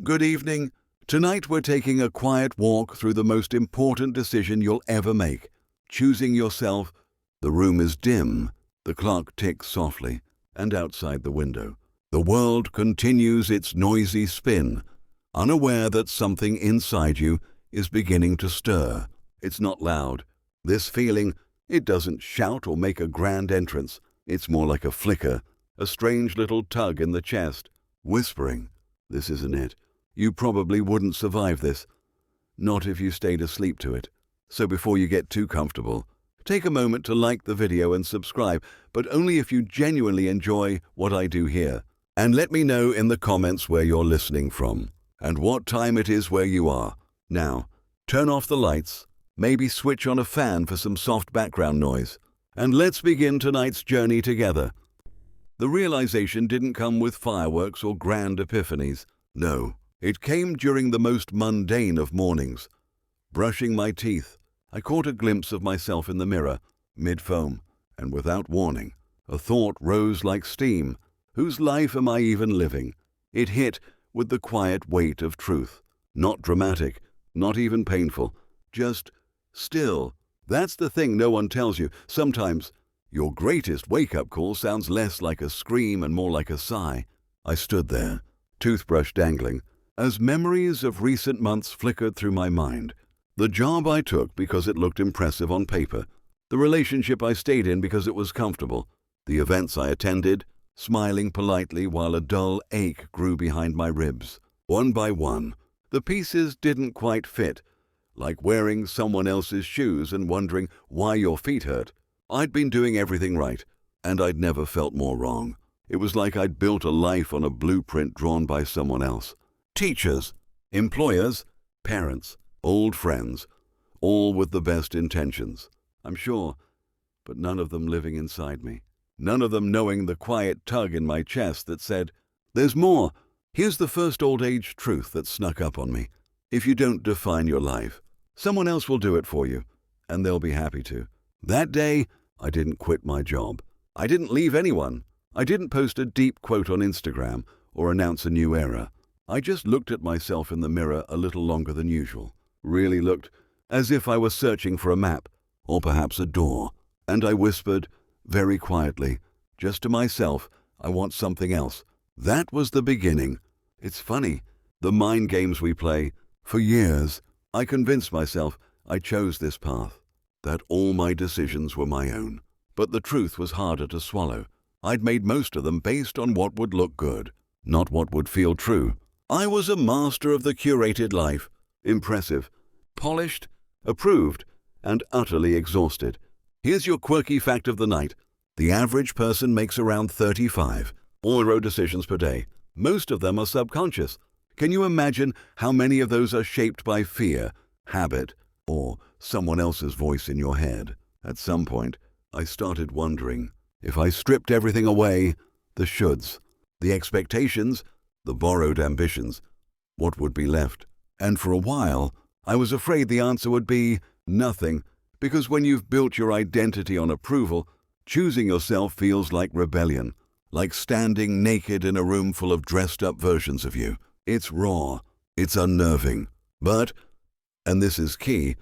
Good evening. Tonight we're taking a quiet walk through the most important decision you'll ever make. Choosing yourself. The room is dim. The clock ticks softly. And outside the window, the world continues its noisy spin, unaware that something inside you is beginning to stir. It's not loud. This feeling, it doesn't shout or make a grand entrance. It's more like a flicker, a strange little tug in the chest, whispering, "This isn't it. You probably wouldn't survive this. Not if you stayed asleep to it." So before you get too comfortable, take a moment to like the video and subscribe, but only if you genuinely enjoy what I do here. And let me know in the comments where you're listening from and what time it is where you are. Now, turn off the lights, maybe switch on a fan for some soft background noise, and let's begin tonight's journey together. The realization didn't come with fireworks or grand epiphanies. No, it came during the most mundane of mornings. Brushing my teeth, I caught a glimpse of myself in the mirror, mid-foam, and without warning, a thought rose like steam. Whose life am I even living? It hit with the quiet weight of truth. Not dramatic, not even painful, just still. That's the thing no one tells you. Sometimes your greatest wake-up call sounds less like a scream and more like a sigh. I stood there, toothbrush dangling, as memories of recent months flickered through my mind. The job I took because it looked impressive on paper, the relationship I stayed in because it was comfortable, the events I attended, smiling politely while a dull ache grew behind my ribs. One by one, the pieces didn't quite fit, like wearing someone else's shoes and wondering why your feet hurt. I'd been doing everything right, and I'd never felt more wrong. It was like I'd built a life on a blueprint drawn by someone else. Teachers, employers, parents, old friends, all with the best intentions, I'm sure, but none of them living inside me. None of them knowing the quiet tug in my chest that said, "There's more." Here's the first old-age truth that snuck up on me. If you don't define your life, someone else will do it for you, and they'll be happy to. That day, I didn't quit my job. I didn't leave anyone. I didn't post a deep quote on Instagram or announce a new era. I just looked at myself in the mirror a little longer than usual. Really looked, as if I was searching for a map, or perhaps a door. And I whispered, very quietly, just to myself, "I want something else." That was the beginning. It's funny, the mind games we play. For years, I convinced myself I chose this path, that all my decisions were my own. But the truth was harder to swallow. I'd made most of them based on what would look good, not what would feel true. I was a master of the curated life, impressive, polished, approved, and utterly exhausted. Here's your quirky fact of the night. The average person makes around 35 euro decisions per day. Most of them are subconscious. Can you imagine how many of those are shaped by fear, habit, or someone else's voice in your head? At some point, I started wondering, if I stripped everything away, the shoulds, the expectations, the borrowed ambitions, what would be left? And for a while, I was afraid the answer would be nothing, because when you've built your identity on approval, choosing yourself feels like rebellion, like standing naked in a room full of dressed-up versions of you. It's raw, it's unnerving, but, and this is key,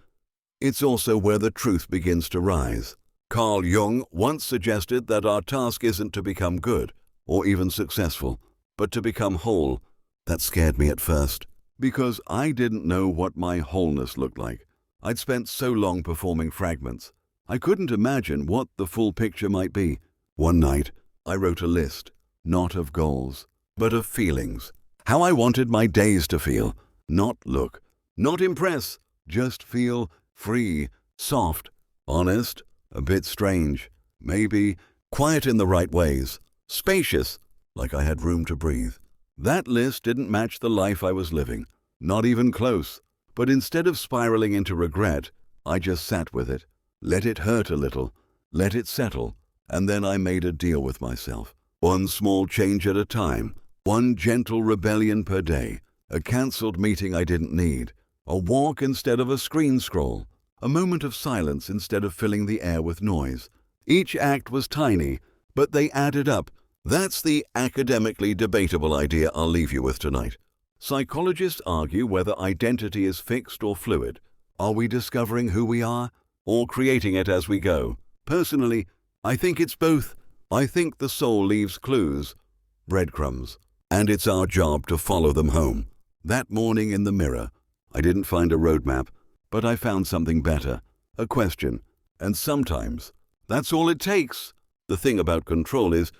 it's also where the truth begins to rise. Carl Jung once suggested that our task isn't to become good, or even successful, but to become whole. That scared me at first, because I didn't know what my wholeness looked like. I'd spent so long performing fragments. I couldn't imagine what the full picture might be. One night, I wrote a list, not of goals, but of feelings. How I wanted my days to feel. Not look, not impress, just feel free, soft, honest, a bit strange, maybe quiet in the right ways, spacious, like I had room to breathe. That list didn't match the life I was living, not even close. But instead of spiraling into regret, I just sat with it, let it hurt a little, let it settle, and then I made a deal with myself. One small change at a time, one gentle rebellion per day, a cancelled meeting I didn't need, a walk instead of a screen scroll, a moment of silence instead of filling the air with noise. Each act was tiny, but they added up. That's the academically debatable idea I'll leave you with tonight. Psychologists argue whether identity is fixed or fluid. Are we discovering who we are or creating it as we go? Personally, I think it's both. I think the soul leaves clues, breadcrumbs, and it's our job to follow them home. That morning in the mirror, I didn't find a roadmap, but I found something better, a question. And sometimes, that's all it takes. The thing about control is,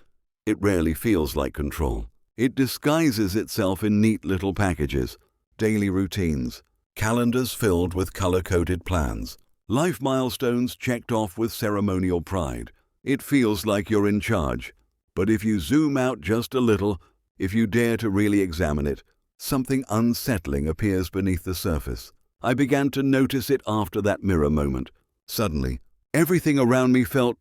it rarely feels like control. It disguises itself in neat little packages, daily routines, calendars filled with color-coded plans, life milestones checked off with ceremonial pride. It feels like you're in charge. But if you zoom out just a little, if you dare to really examine it, something unsettling appears beneath the surface. I began to notice it after that mirror moment. Suddenly, everything around me felt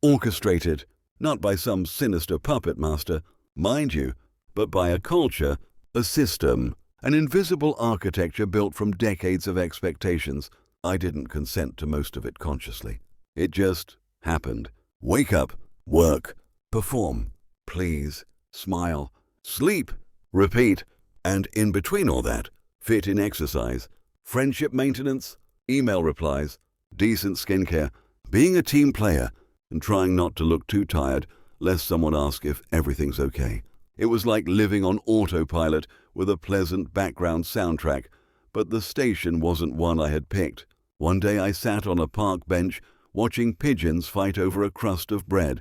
orchestrated, not by some sinister puppet master, mind you, but by a culture, a system, an invisible architecture built from decades of expectations. I didn't consent to most of it consciously. It just happened. Wake up, work, perform, please, smile, sleep, repeat, and in between all that, fit in exercise, friendship maintenance, email replies, decent skincare, being a team player, and trying not to look too tired lest someone ask if everything's okay. It was like living on autopilot with a pleasant background soundtrack, but the station wasn't one I had picked. One day I sat on a park bench watching pigeons fight over a crust of bread,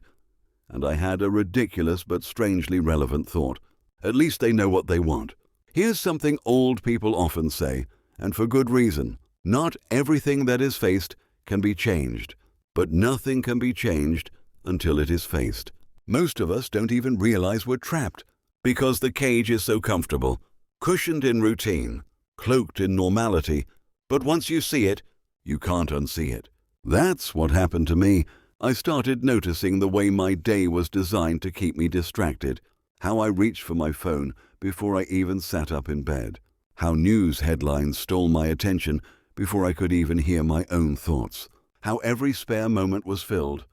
and I had a ridiculous but strangely relevant thought. At least they know what they want. Here's something old people often say, and for good reason. Not everything that is faced can be changed, but nothing can be changed until it is faced. Most of us don't even realize we're trapped because the cage is so comfortable, cushioned in routine, cloaked in normality, but once you see it, you can't unsee it. That's what happened to me. I started noticing the way my day was designed to keep me distracted, how I reached for my phone before I even sat up in bed, how news headlines stole my attention before I could even hear my own thoughts, how every spare moment was filled.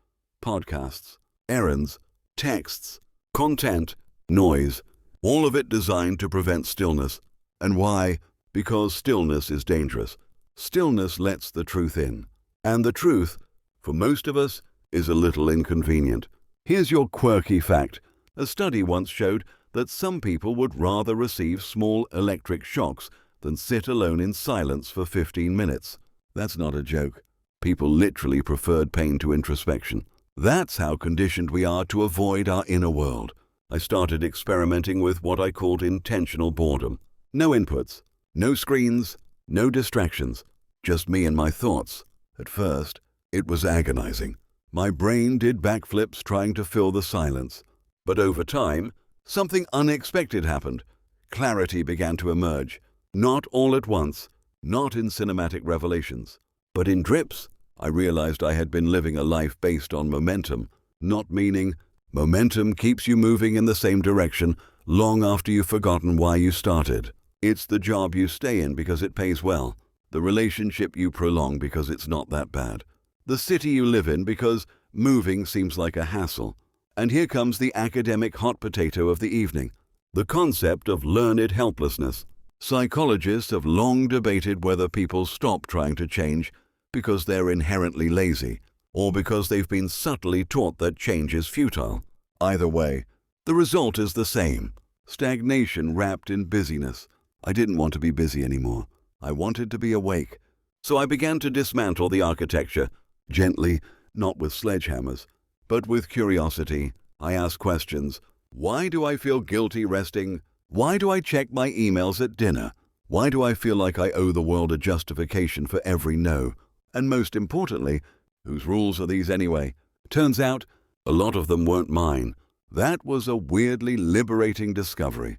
Podcasts, errands, texts, content, noise, all of it designed to prevent stillness. And why? Because stillness is dangerous. Stillness lets the truth in. And the truth, for most of us, is a little inconvenient. Here's your quirky fact. A study once showed that some people would rather receive small electric shocks than sit alone in silence for 15 minutes. That's not a joke. People literally preferred pain to introspection. That's how conditioned we are to avoid our inner world. I started experimenting with what I called intentional boredom. No inputs, no screens, no distractions, just me and my thoughts. At first, it was agonizing. My brain did backflips trying to fill the silence. But over time, something unexpected happened. Clarity began to emerge. Not all at once, not in cinematic revelations, but in drips. I realized I had been living a life based on momentum, not meaning. Momentum keeps you moving in the same direction long after you've forgotten why you started. It's the job you stay in because it pays well, the relationship you prolong because it's not that bad, the city you live in because moving seems like a hassle. And here comes the academic hot potato of the evening, the concept of learned helplessness. Psychologists have long debated whether people stop trying to change because they're inherently lazy, or because they've been subtly taught that change is futile. Either way, the result is the same. Stagnation wrapped in busyness. I didn't want to be busy anymore. I wanted to be awake. So I began to dismantle the architecture, gently, not with sledgehammers, but with curiosity. I asked questions. Why do I feel guilty resting? Why do I check my emails at dinner? Why do I feel like I owe the world a justification for every no? And most importantly, whose rules are these anyway? Turns out, a lot of them weren't mine. That was a weirdly liberating discovery.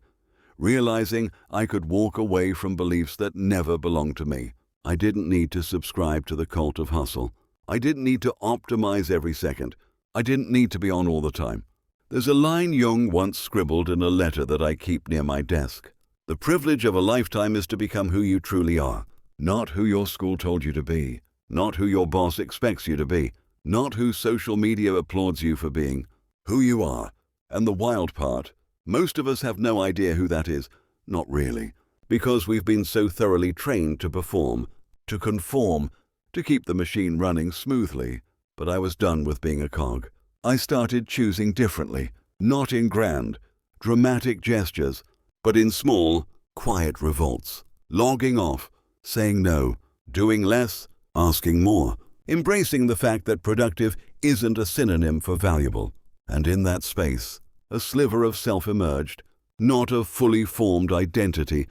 Realizing I could walk away from beliefs that never belonged to me. I didn't need to subscribe to the cult of hustle. I didn't need to optimize every second. I didn't need to be on all the time. There's a line Jung once scribbled in a letter that I keep near my desk. The privilege of a lifetime is to become who you truly are, not who your school told you to be. Not who your boss expects you to be, not who social media applauds you for being, who you are. And the wild part, most of us have no idea who that is. Not really. because we've been so thoroughly trained to perform, to conform, to keep the machine running smoothly. But I was done with being a cog. I started choosing differently, not in grand, dramatic gestures, but in small, quiet revolts. Logging off, saying no, doing less, asking more, embracing the fact that productive isn't a synonym for valuable. And in that space, a sliver of self emerged, not a fully formed identity,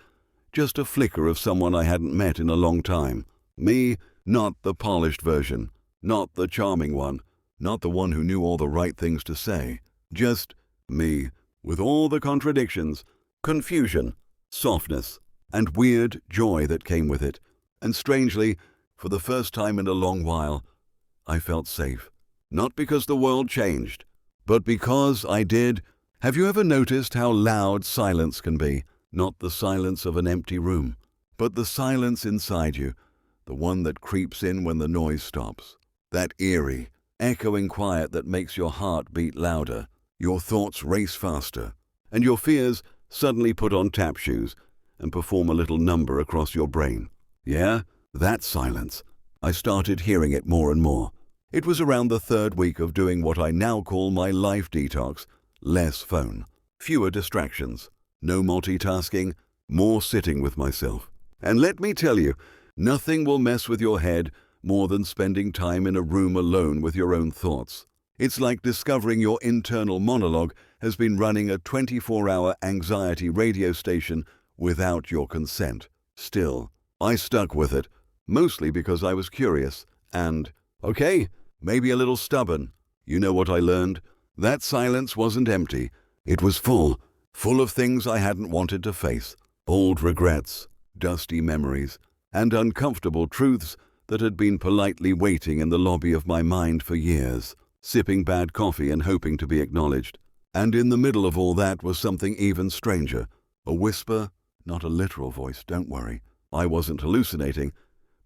just a flicker of someone I hadn't met in a long time. Me, not the polished version, not the charming one, not the one who knew all the right things to say. Just me, with all the contradictions, confusion, softness, and weird joy that came with it. And strangely, for the first time in a long while, I felt safe. Not because the world changed, but because I did. Have you ever noticed how loud silence can be? Not the silence of an empty room, but the silence inside you, the one that creeps in when the noise stops. That eerie, echoing quiet that makes your heart beat louder, your thoughts race faster, and your fears suddenly put on tap shoes and perform a little number across your brain. Yeah, that silence. I started hearing it more and more. It was around the third week of doing what I now call my life detox. Less phone, fewer distractions, no multitasking, more sitting with myself. And let me tell you, nothing will mess with your head more than spending time in a room alone with your own thoughts. It's like discovering your internal monologue has been running a 24-hour anxiety radio station without your consent. Still, I stuck with it, mostly because I was curious and, okay, maybe a little stubborn. You know what I learned? That silence wasn't empty. It was full of things I hadn't wanted to face. Old regrets, dusty memories, and uncomfortable truths that had been politely waiting in the lobby of my mind for years, sipping bad coffee and hoping to be acknowledged. And in the middle of all that was something even stranger. A whisper, not a literal voice, don't worry. I wasn't hallucinating,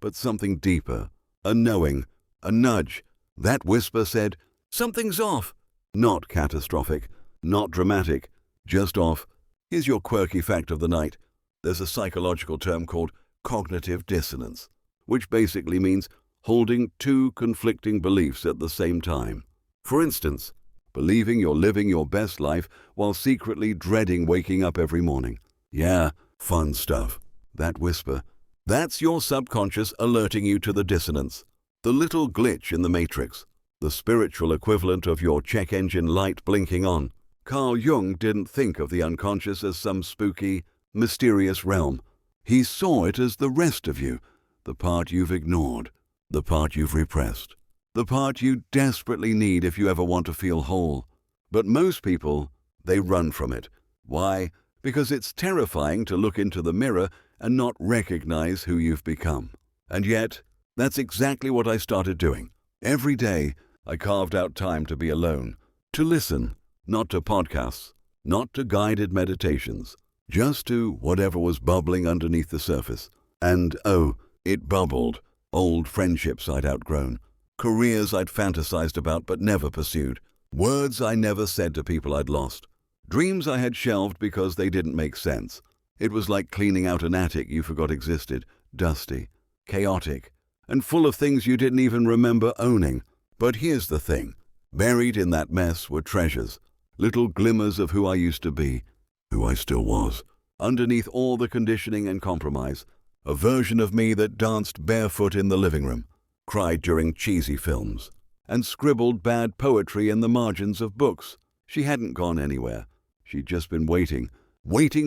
but something deeper. A knowing, a nudge. That whisper said, "Something's off." Not catastrophic, not dramatic, just off. Here's your quirky fact of the night. There's a psychological term called cognitive dissonance, which basically means holding two conflicting beliefs at the same time. For instance, believing you're living your best life while secretly dreading waking up every morning. Yeah, fun stuff. That whisper, that's your subconscious alerting you to the dissonance, the little glitch in the matrix, the spiritual equivalent of your check engine light blinking on. Carl Jung didn't think of the unconscious as some spooky, mysterious realm. He saw it as the rest of you, the part you've ignored, the part you've repressed, the part you desperately need if you ever want to feel whole. But most people, they run from it. Why? Because it's terrifying to look into the mirror and not recognize who you've become. And yet, that's exactly what I started doing. Every day, I carved out time to be alone, to listen, not to podcasts, not to guided meditations, just to whatever was bubbling underneath the surface. And oh, it bubbled. Old friendships I'd outgrown, careers I'd fantasized about but never pursued, words I never said to people I'd lost, dreams I had shelved because they didn't make sense. It was like cleaning out an attic you forgot existed, dusty, chaotic, and full of things you didn't even remember owning. But here's the thing. Buried in that mess were treasures, little glimmers of who I used to be, who I still was. Underneath all the conditioning and compromise, a version of me that danced barefoot in the living room, cried during cheesy films, and scribbled bad poetry in the margins of books. She hadn't gone anywhere. She'd just been waiting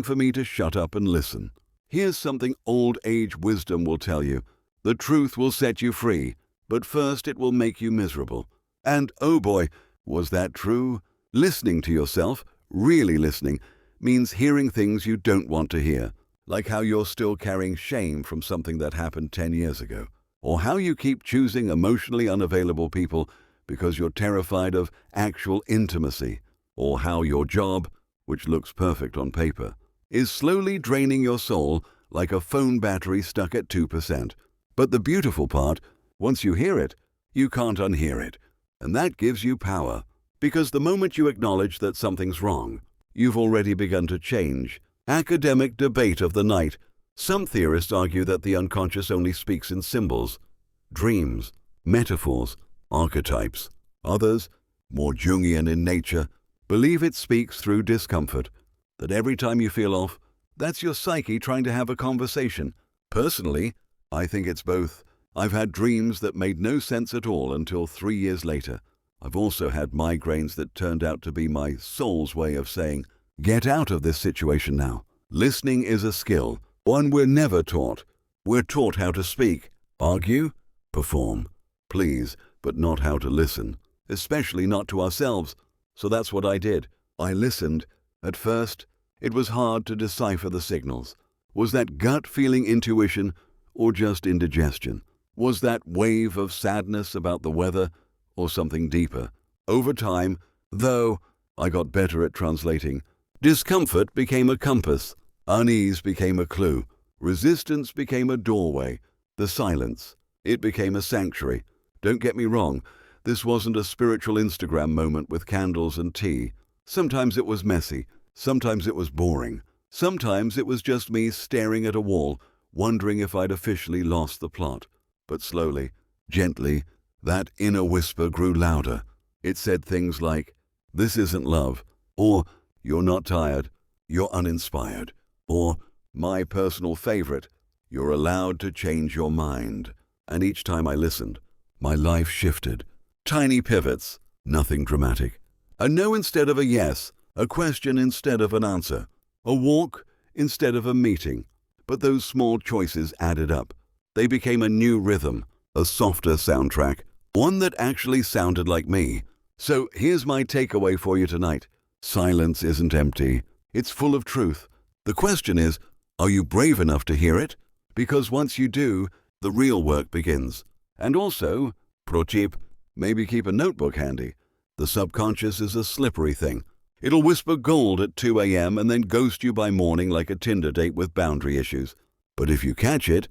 for me to shut up and listen. Here's something old age wisdom will tell you. The truth will set you free, but first it will make you miserable. And oh boy, was that true? Listening to yourself, really listening, means hearing things you don't want to hear, like how you're still carrying shame from something that happened 10 years ago, or how you keep choosing emotionally unavailable people because you're terrified of actual intimacy, or how your job, which looks perfect on paper, is slowly draining your soul like a phone battery stuck at 2%. But the beautiful part, once you hear it, you can't unhear it. And that gives you power, because the moment you acknowledge that something's wrong, you've already begun to change. Academic debate of the night. Some theorists argue that the unconscious only speaks in symbols, dreams, metaphors, archetypes. Others, more Jungian in nature, believe it speaks through discomfort, that every time you feel off, that's your psyche trying to have a conversation. Personally, I think it's both. I've had dreams that made no sense at all until 3 years later. I've also had migraines that turned out to be my soul's way of saying, get out of this situation now. Listening is a skill, one we're never taught. We're taught how to speak, argue, perform, please, but not how to listen, especially not to ourselves. So that's what I did. I listened. At first, it was hard to decipher the signals. Was that gut feeling intuition or just indigestion? Was that wave of sadness about the weather or something deeper? Over time, though, I got better at translating. Discomfort became a compass. Unease became a clue. Resistance became a doorway. The silence, it became a sanctuary. Don't get me wrong, this wasn't a spiritual Instagram moment with candles and tea. Sometimes it was messy. Sometimes it was boring. Sometimes it was just me staring at a wall, wondering if I'd officially lost the plot. But slowly, gently, that inner whisper grew louder. It said things like, "This isn't love," or "You're not tired, you're uninspired," or, my personal favorite, "You're allowed to change your mind." And each time I listened, my life shifted. Tiny pivots, nothing dramatic. A no instead of a yes, a question instead of an answer, a walk instead of a meeting. But those small choices added up. They became a new rhythm, a softer soundtrack, one that actually sounded like me. So here's my takeaway for you tonight. Silence isn't empty. It's full of truth. The question is, are you brave enough to hear it? Because once you do, the real work begins. And also, pro tip, maybe keep a notebook handy. The subconscious is a slippery thing. It'll whisper gold at 2 a.m. and then ghost you by morning like a Tinder date with boundary issues. But if you catch it,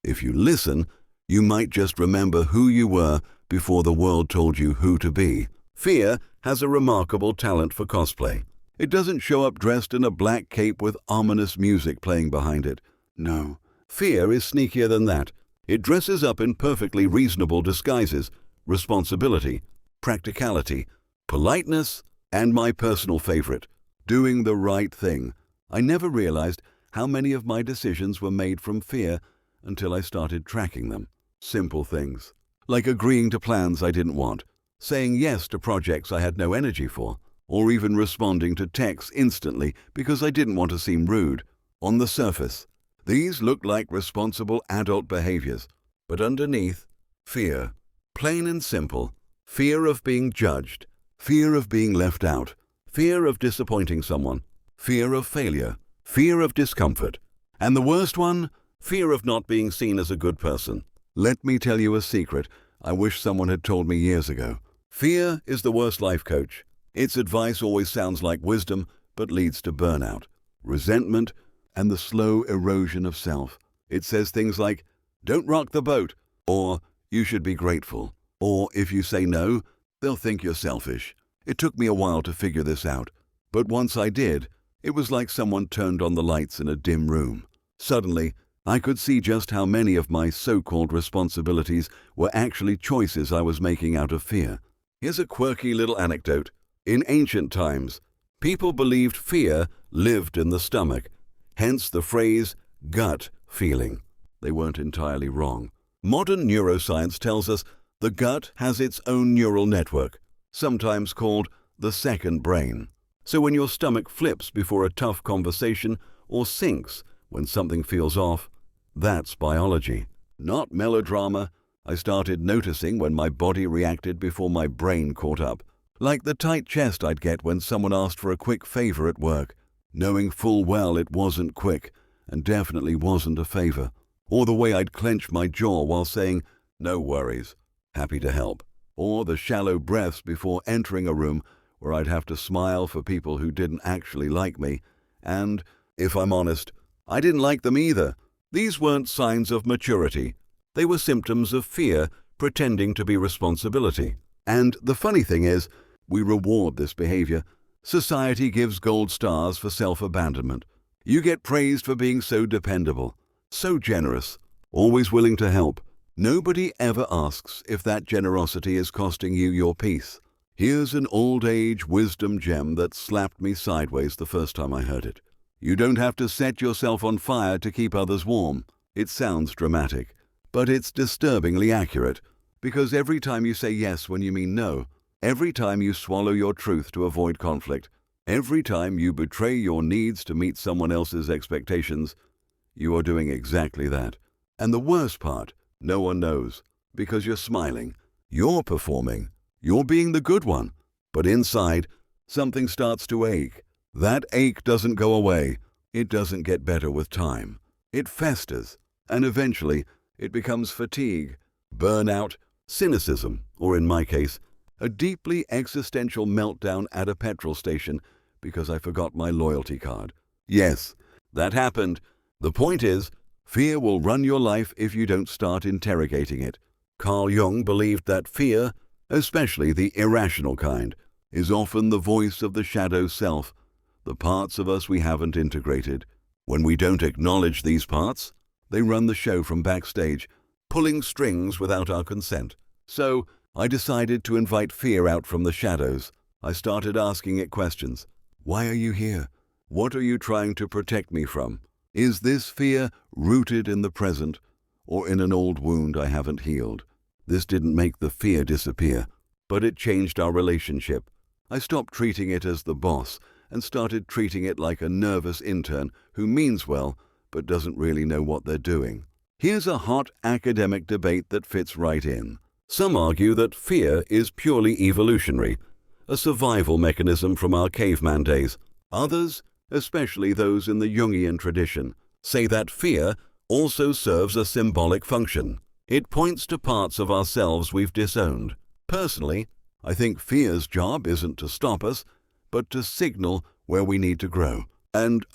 if you listen, you might just remember who you were before the world told you who to be. Fear has a remarkable talent for cosplay. It doesn't show up dressed in a black cape with ominous music playing behind it. No, fear is sneakier than that. It dresses up in perfectly reasonable disguises: responsibility, practicality, politeness, and my personal favorite, doing the right thing. I never realized how many of my decisions were made from fear until I started tracking them. Simple things, like agreeing to plans I didn't want, saying yes to projects I had no energy for, or even responding to texts instantly because I didn't want to seem rude. On the surface, these looked like responsible adult behaviors, but underneath, fear. Plain and simple. Fear of being judged, fear of being left out, fear of disappointing someone, fear of failure, fear of discomfort, and the worst one, fear of not being seen as a good person. Let me tell you a secret I wish someone had told me years ago. Fear is the worst life coach. Its advice always sounds like wisdom, but leads to burnout, resentment, and the slow erosion of self. It says things like, "Don't rock the boat," or "You should be grateful," or "If you say no, they'll think you're selfish." It took me a while to figure this out, but once I did, it was like someone turned on the lights in a dim room. Suddenly, I could see just how many of my so-called responsibilities were actually choices I was making out of fear. Here's a quirky little anecdote. In ancient times, people believed fear lived in the stomach, hence the phrase gut feeling. They weren't entirely wrong. Modern neuroscience tells us the gut has its own neural network, sometimes called the second brain. So when your stomach flips before a tough conversation or sinks when something feels off, that's biology, not melodrama. I started noticing when my body reacted before my brain caught up, like the tight chest I'd get when someone asked for a quick favor at work, knowing full well it wasn't quick and definitely wasn't a favor, or the way I'd clench my jaw while saying, "No worries, happy to help," or the shallow breaths before entering a room where I'd have to smile for people who didn't actually like me. And, if I'm honest, I didn't like them either. These weren't signs of maturity. They were symptoms of fear pretending to be responsibility. And the funny thing is, we reward this behavior. Society gives gold stars for self-abandonment. You get praised for being so dependable. so generous, always willing to help. Nobody ever asks if that generosity is costing you your peace. Here's an old-age wisdom gem that slapped me sideways the first time I heard it. You don't have to set yourself on fire to keep others warm. It sounds dramatic, but it's disturbingly accurate, because every time you say yes when you mean no, every time you swallow your truth to avoid conflict, every time you betray your needs to meet someone else's expectations, you are doing exactly that. And the worst part, no one knows, because you're smiling, you're performing, you're being the good one. But inside, something starts to ache. That ache doesn't go away. It doesn't get better with time. It festers, and eventually it becomes fatigue, burnout, cynicism, or in my case, a deeply existential meltdown at a petrol station because I forgot my loyalty card. Yes, that happened. The point is, fear will run your life if you don't start interrogating it. Carl Jung believed that fear, especially the irrational kind, is often the voice of the shadow self, the parts of us we haven't integrated. When we don't acknowledge these parts, they run the show from backstage, pulling strings without our consent. So, I decided to invite fear out from the shadows. I started asking it questions. Why are you here? What are you trying to protect me from? Is this fear rooted in the present or in an old wound I haven't healed? This didn't make the fear disappear, but it changed our relationship. I stopped treating it as the boss and started treating it like a nervous intern who means well but doesn't really know what they're doing. Here's a hot academic debate that fits right in. Some argue that fear is purely evolutionary, a survival mechanism from our caveman days. Others, especially those in the Jungian tradition, say that fear also serves a symbolic function. It points to parts of ourselves we've disowned. Personally, I think fear's job isn't to stop us, but to signal where we need to grow. And,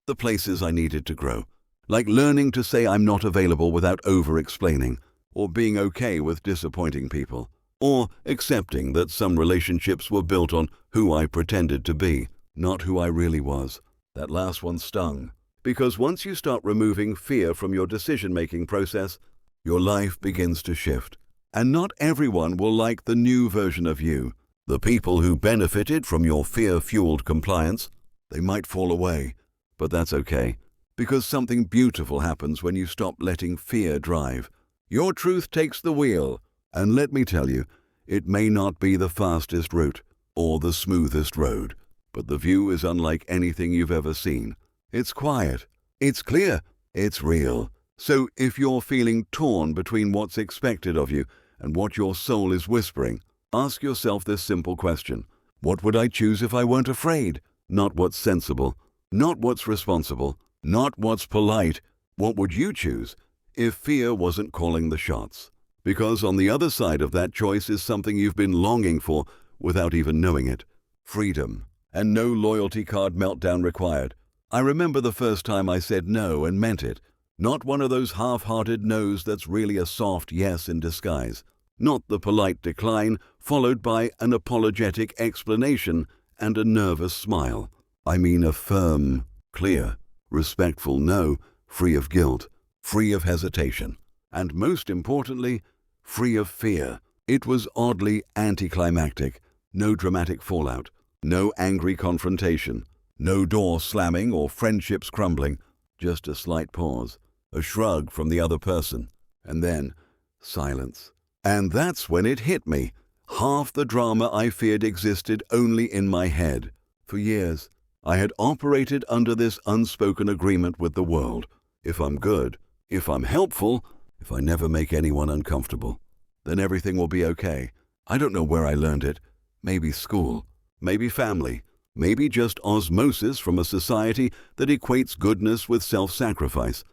the places I needed to grow. Like learning to say I'm not available without over-explaining, or being okay with disappointing people, or accepting that some relationships were built on who I pretended to be, not who I really was. That last one stung, because once you start removing fear from your decision-making process, your life begins to shift. And not everyone will like the new version of you. The people who benefited from your fear-fueled compliance, they might fall away, but that's okay, because something beautiful happens when you stop letting fear drive. Your truth takes the wheel, and let me tell you, it may not be the fastest route or the smoothest road, but the view is unlike anything you've ever seen. It's quiet, it's clear, it's real. So if you're feeling torn between what's expected of you and what your soul is whispering, ask yourself this simple question. What would I choose if I weren't afraid? Not what's sensible, not what's responsible, not what's polite. What would you choose if fear wasn't calling the shots? Because on the other side of that choice is something you've been longing for without even knowing it. Freedom, and no loyalty card meltdown required. I remember the first time I said no and meant it. Not one of those half-hearted no's that's really a soft yes in disguise. Not the polite decline followed by an apologetic explanation and a nervous smile. I mean a firm, clear, respectful no, free of guilt, free of hesitation, and most importantly, free of fear. It was oddly anticlimactic. No dramatic fallout, no angry confrontation, no door slamming or friendships crumbling, just a slight pause, a shrug from the other person, and then silence. And that's when it hit me. Half the drama I feared existed only in my head. For years, I had operated under this unspoken agreement with the world. If I'm good, if I'm helpful, if I never make anyone uncomfortable, then everything will be okay. I don't know where I learned it. Maybe school, maybe family, maybe just osmosis from a society that equates goodness with self-sacrifice.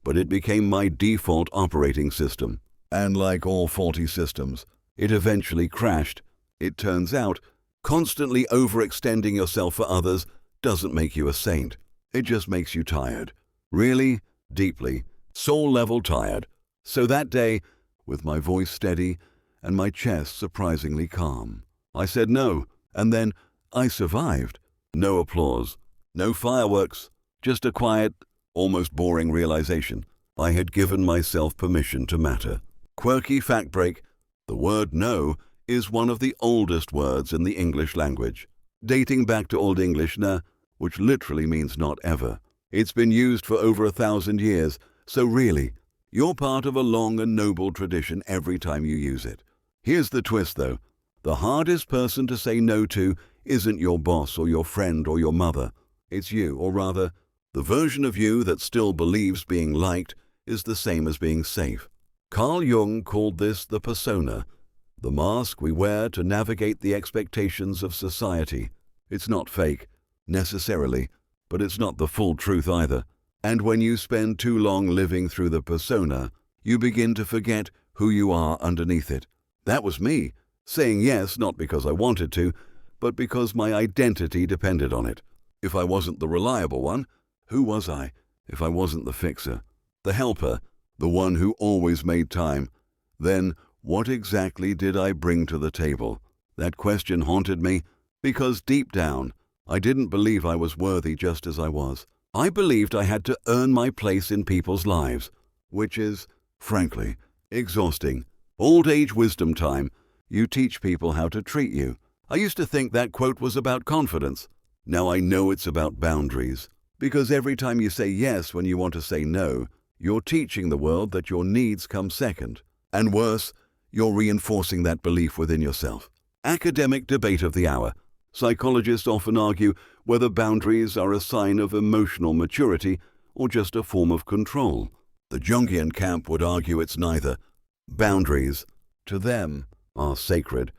But it became my default operating system. And like all faulty systems, it eventually crashed. It turns out, constantly overextending yourself for others doesn't make you a saint. It just makes you tired. Really, deeply, soul-level tired. So that day, with my voice steady and my chest surprisingly calm, I said no, and then I survived. No applause, no fireworks, just a quiet, Almost boring realization. I had given myself permission to matter. Quirky fact break. The word no is one of the oldest words in the English language, dating back to Old English na, which literally means not ever. It's been used for over 1,000 years, so really, you're part of a long and noble tradition every time you use it. Here's the twist though. The hardest person to say no to isn't your boss or your friend or your mother. It's you, or rather, the version of you that still believes being liked is the same as being safe. Carl Jung called this the persona, the mask we wear to navigate the expectations of society. It's not fake, necessarily, but it's not the full truth either. And when you spend too long living through the persona, you begin to forget who you are underneath it. That was me, saying yes not because I wanted to, but because my identity depended on it. If I wasn't the reliable one, who was I? If I wasn't the fixer, the helper, the one who always made time, then what exactly did I bring to the table? That question haunted me because deep down, I didn't believe I was worthy just as I was. I believed I had to earn my place in people's lives, which is, frankly, exhausting. Old age wisdom time. You teach people how to treat you. I used to think that quote was about confidence. Now I know it's about boundaries. Because every time you say yes when you want to say no, you're teaching the world that your needs come second. And worse, you're reinforcing that belief within yourself. Academic debate of the hour. Psychologists often argue whether boundaries are a sign of emotional maturity or just a form of control. The Jungian camp would argue it's neither. Boundaries, to them, are sacred.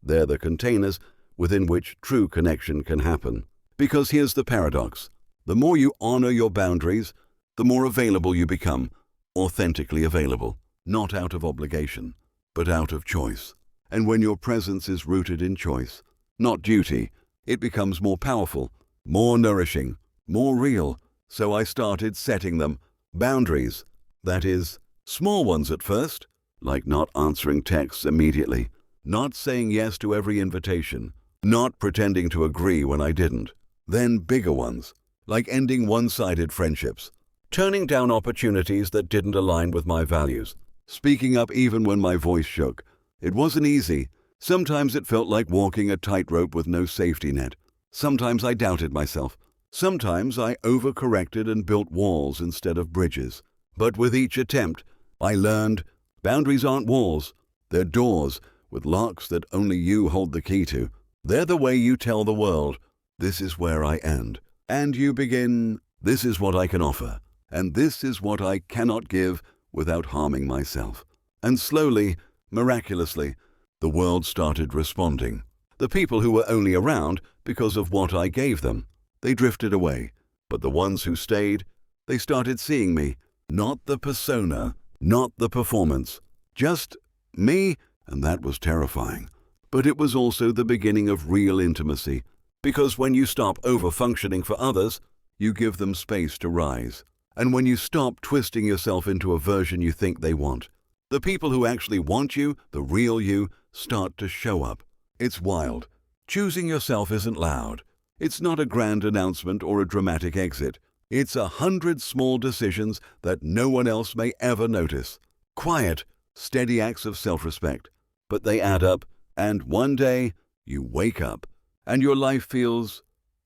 They're the containers within which true connection can happen. Because here's the paradox. The more you honor your boundaries, the more available you become, authentically available, not out of obligation, but out of choice. And when your presence is rooted in choice, not duty, it becomes more powerful, more nourishing, more real. So I started setting them. Boundaries. That is, small ones at first, like not answering texts immediately, not saying yes to every invitation, not pretending to agree when I didn't. Then bigger ones, like ending one-sided friendships, turning down opportunities that didn't align with my values, speaking up even when my voice shook. It wasn't easy. Sometimes it felt like walking a tightrope with no safety net. Sometimes I doubted myself. Sometimes I overcorrected and built walls instead of bridges. But with each attempt, I learned boundaries aren't walls. They're doors with locks that only you hold the key to. They're the way you tell the world, this is where I end. And you begin, this is what I can offer. And this is what I cannot give without harming myself. And slowly, miraculously, the world started responding. The people who were only around because of what I gave them, they drifted away. But the ones who stayed, they started seeing me, not the persona, not the performance, just me, and that was terrifying. But it was also the beginning of real intimacy, because when you stop over-functioning for others, you give them space to rise. And when you stop twisting yourself into a version you think they want, the people who actually want you, the real you, start to show up. It's wild. Choosing yourself isn't loud. It's not a grand announcement or a dramatic exit. It's 100 small decisions that no one else may ever notice. Quiet, steady acts of self-respect. But they add up, and one day you wake up, and your life feels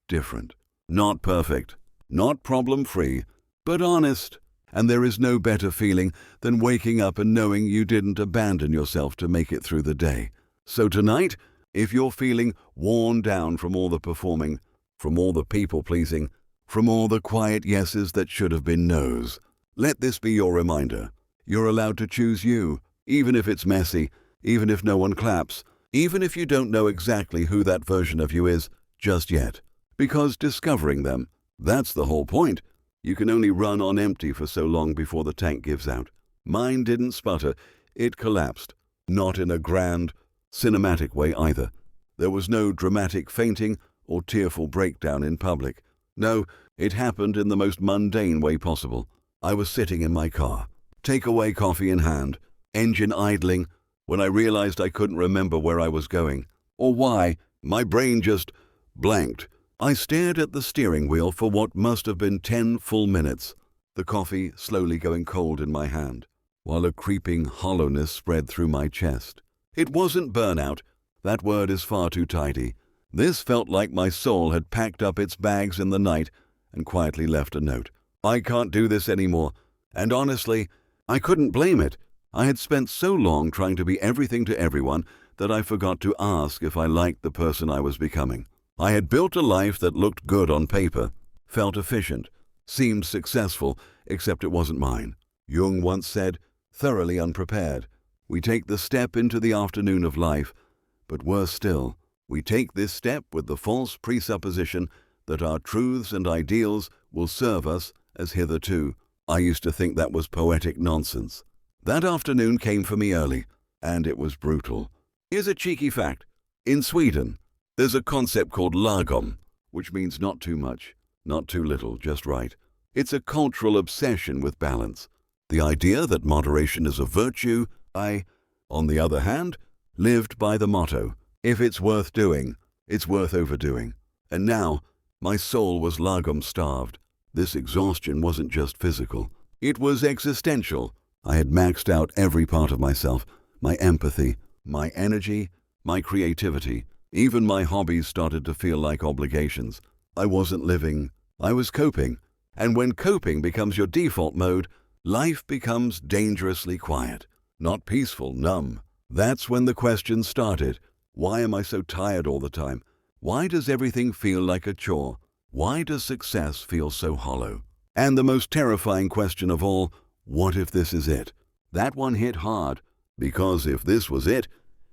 different. Not perfect, not problem-free, but honest. And there is no better feeling than waking up and knowing you didn't abandon yourself to make it through the day. So tonight, if you're feeling worn down from all the performing, from all the people-pleasing, from all the quiet yeses that should have been nos, let this be your reminder. You're allowed to choose you, even if it's messy, even if no one claps, even if you don't know exactly who that version of you is just yet. Because discovering them, that's the whole point. You can only run on empty for so long before the tank gives out. Mine didn't sputter. It collapsed. Not in a grand, cinematic way either. There was no dramatic fainting or tearful breakdown in public. No, it happened in the most mundane way possible. I was sitting in my car, takeaway coffee in hand, engine idling, when I realized I couldn't remember where I was going, or why. My brain just blanked. I stared at the steering wheel for what must have been 10 full minutes. the coffee slowly going cold in my hand, while a creeping hollowness spread through my chest. It wasn't burnout. That word is far too tidy. This felt like my soul had packed up its bags in the night and quietly left a note. I can't do this anymore. And honestly, I couldn't blame it. I had spent so long trying to be everything to everyone that I forgot to ask if I liked the person I was becoming. I had built a life that looked good on paper, felt efficient, seemed successful, except it wasn't mine. Jung once said, thoroughly unprepared. We take the step into the afternoon of life, but worse still, we take this step with the false presupposition that our truths and ideals will serve us as hitherto. I used to think that was poetic nonsense. That afternoon came for me early, and it was brutal. Here's a cheeky fact. In Sweden, there's a concept called lagom, which means not too much, not too little, just right. It's a cultural obsession with balance. The idea that moderation is a virtue. I, on the other hand, lived by the motto, if it's worth doing, it's worth overdoing. And now, my soul was lagom-starved. This exhaustion wasn't just physical. It was existential. I had maxed out every part of myself, my empathy, my energy, my creativity. Even my hobbies started to feel like obligations. I wasn't living, I was coping. And when coping becomes your default mode, life becomes dangerously quiet. Not peaceful, numb. That's when the questions started. Why am I so tired all the time? Why does everything feel like a chore? Why does success feel so hollow? And the most terrifying question of all, what if this is it? That one hit hard, because if this was it,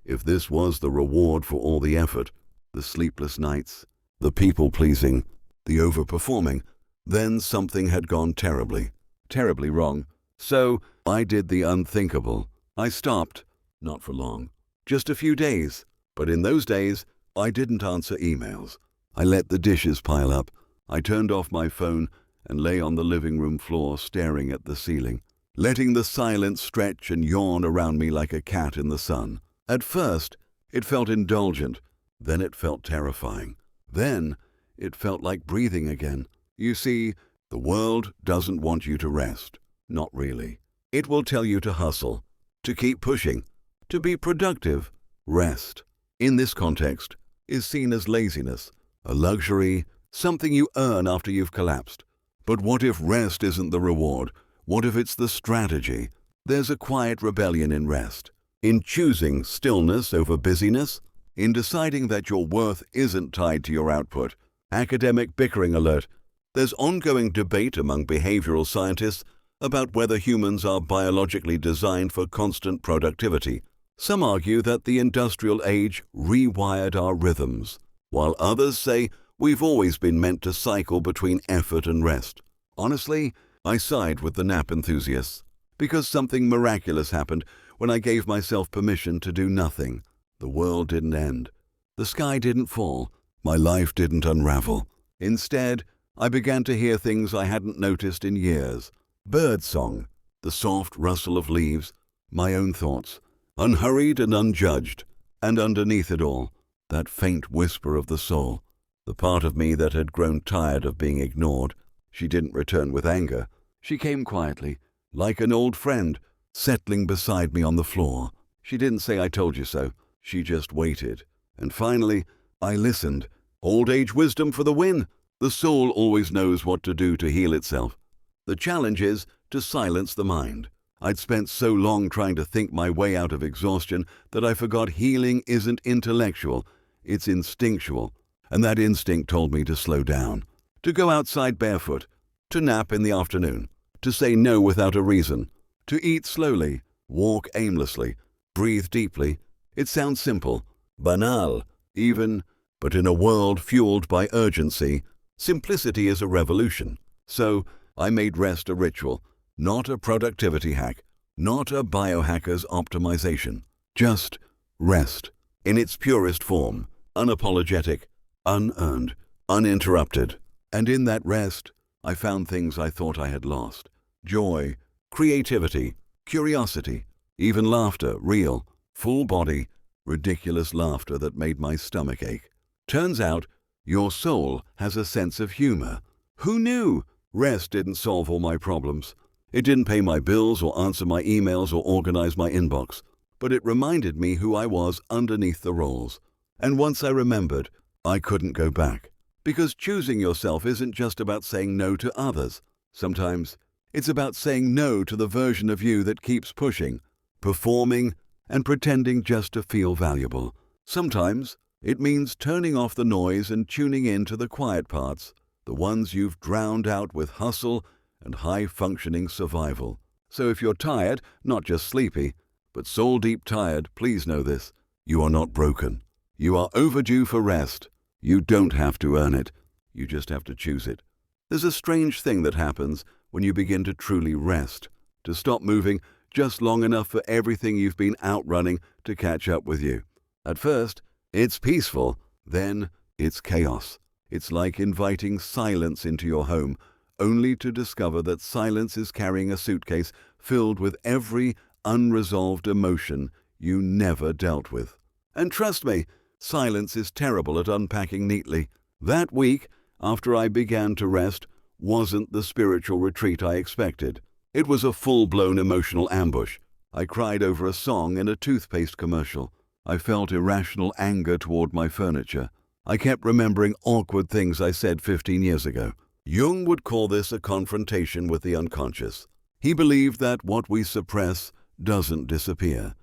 if this was the reward for all the effort, the sleepless nights, the people-pleasing, the overperforming, then something had gone terribly, terribly wrong. So I did the unthinkable. I stopped, not for long, just a few days. But in those days, I didn't answer emails. I let the dishes pile up. I turned off my phone and lay on the living room floor staring at the ceiling, letting the silence stretch and yawn around me like a cat in the sun. At first, it felt indulgent. Then it felt terrifying. Then it felt like breathing again. You see, the world doesn't want you to rest. Not really. It will tell you to hustle, to keep pushing, to be productive. Rest, in this context, is seen as laziness, a luxury, something you earn after you've collapsed. But what if rest isn't the reward? What if it's the strategy? There's a quiet rebellion in rest, in choosing stillness over busyness, in deciding that your worth isn't tied to your output. Academic bickering alert. There's ongoing debate among behavioral scientists about whether humans are biologically designed for constant productivity. Some argue that the industrial age rewired our rhythms, while others say we've always been meant to cycle between effort and rest. Honestly, I side with the nap enthusiasts, because something miraculous happened when I gave myself permission to do nothing. The world didn't end. The sky didn't fall. My life didn't unravel. Instead, I began to hear things I hadn't noticed in years. Birdsong, the soft rustle of leaves, my own thoughts, unhurried and unjudged, and underneath it all, that faint whisper of the soul, the part of me that had grown tired of being ignored. She didn't return with anger. She came quietly, like an old friend, settling beside me on the floor. She didn't say I told you so. She just waited. And finally, I listened. Old age wisdom for the win. The soul always knows what to do to heal itself. The challenge is to silence the mind. I'd spent so long trying to think my way out of exhaustion that I forgot healing isn't intellectual, it's instinctual. And that instinct told me to slow down, to go outside barefoot, to nap in the afternoon, to say no without a reason, to eat slowly, walk aimlessly, breathe deeply. It sounds simple, banal, even, but in a world fueled by urgency, simplicity is a revolution. So I made rest a ritual, not a productivity hack, not a biohacker's optimization. Just rest, in its purest form, unapologetic, unearned, uninterrupted. And in that rest, I found things I thought I had lost. Joy, creativity, curiosity, even laughter, real, full body, ridiculous laughter that made my stomach ache. Turns out, your soul has a sense of humor. Who knew? Rest didn't solve all my problems. It didn't pay my bills or answer my emails or organize my inbox, but it reminded me who I was underneath the roles. And once I remembered, I couldn't go back. Because choosing yourself isn't just about saying no to others. Sometimes it's about saying no to the version of you that keeps pushing, performing, and pretending just to feel valuable. Sometimes it means turning off the noise and tuning in to the quiet parts, the ones you've drowned out with hustle and high-functioning survival. So if you're tired, not just sleepy, but soul-deep tired, please know this: you are not broken. You are overdue for rest. You don't have to earn it. You just have to choose it. There's a strange thing that happens when you begin to truly rest, to stop moving just long enough for everything you've been outrunning to catch up with you. At first, it's peaceful. Then it's chaos. It's like inviting silence into your home, only to discover that silence is carrying a suitcase filled with every unresolved emotion you never dealt with. And trust me, silence is terrible at unpacking neatly. That week, after I began to rest, wasn't the spiritual retreat I expected. It was a full-blown emotional ambush. I cried over a song in a toothpaste commercial. I felt irrational anger toward my furniture. I kept remembering awkward things I said 15 years ago. Jung would call this a confrontation with the unconscious. He believed that what we suppress doesn't disappear.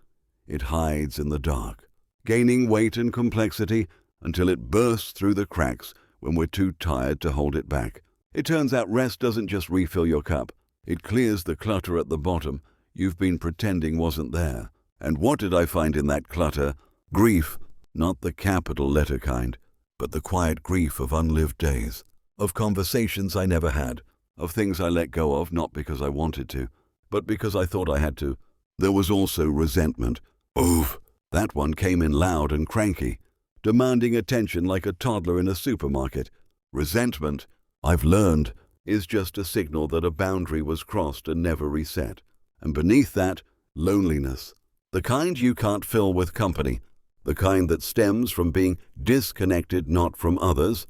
It hides in the dark, gaining weight and complexity until it bursts through the cracks when we're too tired to hold it back. It turns out rest doesn't just refill your cup. It clears the clutter at the bottom you've been pretending wasn't there. And what did I find in that clutter? Grief, not the capital letter kind, but the quiet grief of unlived days, of conversations I never had, of things I let go of not because I wanted to, but because I thought I had to. There was also resentment. Oof, that one came in loud and cranky, demanding attention like a toddler in a supermarket. Resentment, I've learned, is just a signal that a boundary was crossed and never reset. And beneath that, loneliness. The kind you can't fill with company, the kind that stems from being disconnected not from others,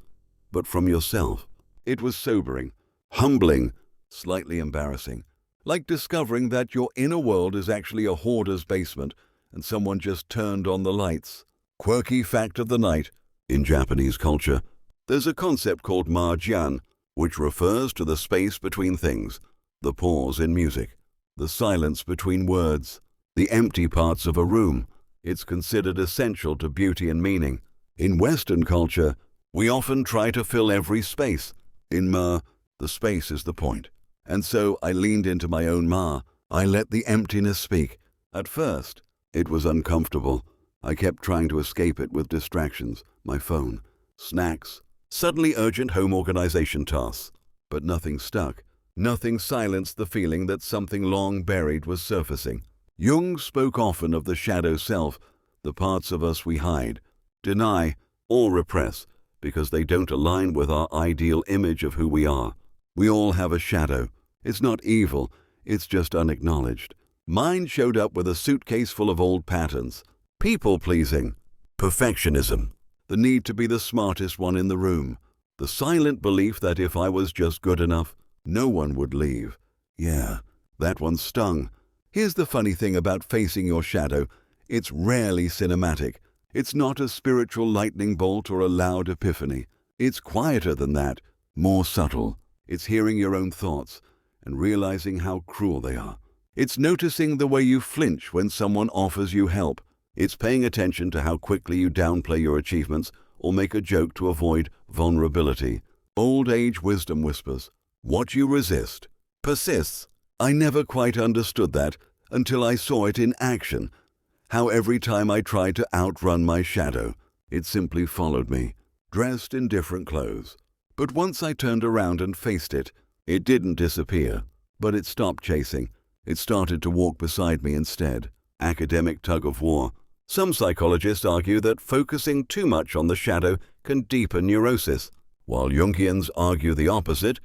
but from yourself. It was sobering, humbling, slightly embarrassing, like discovering that your inner world is actually a hoarder's basement and someone just turned on the lights. Quirky fact of the night: in Japanese culture, there's a concept called marjian, which refers to the space between things, the pause in music, the silence between words, the empty parts of a room. It's considered essential to beauty and meaning. In Western culture, we often try to fill every space. In Ma, the space is the point. And so I leaned into my own Ma. I let the emptiness speak. At first, it was uncomfortable. I kept trying to escape it with distractions, my phone, snacks, suddenly urgent home organization tasks. But nothing stuck. Nothing silenced the feeling that something long buried was surfacing. Jung spoke often of the shadow self, the parts of us we hide, deny, or repress because they don't align with our ideal image of who we are. We all have a shadow. It's not evil, it's just unacknowledged. Mine showed up with a suitcase full of old patterns. People-pleasing, perfectionism, the need to be the smartest one in the room, the silent belief that if I was just good enough, no one would leave. Yeah, that one stung. Here's the funny thing about facing your shadow: it's rarely cinematic. It's not a spiritual lightning bolt or a loud epiphany. It's quieter than that, more subtle. It's hearing your own thoughts and realizing how cruel they are. It's noticing the way you flinch when someone offers you help. It's paying attention to how quickly you downplay your achievements or make a joke to avoid vulnerability. Old age wisdom whispers, what you resist persists. I never quite understood that until I saw it in action. How every time I tried to outrun my shadow, it simply followed me, dressed in different clothes. But once I turned around and faced it, it didn't disappear, but it stopped chasing. It started to walk beside me instead. Academic tug of war. Some psychologists argue that focusing too much on the shadow can deepen neurosis, while Jungians argue the opposite,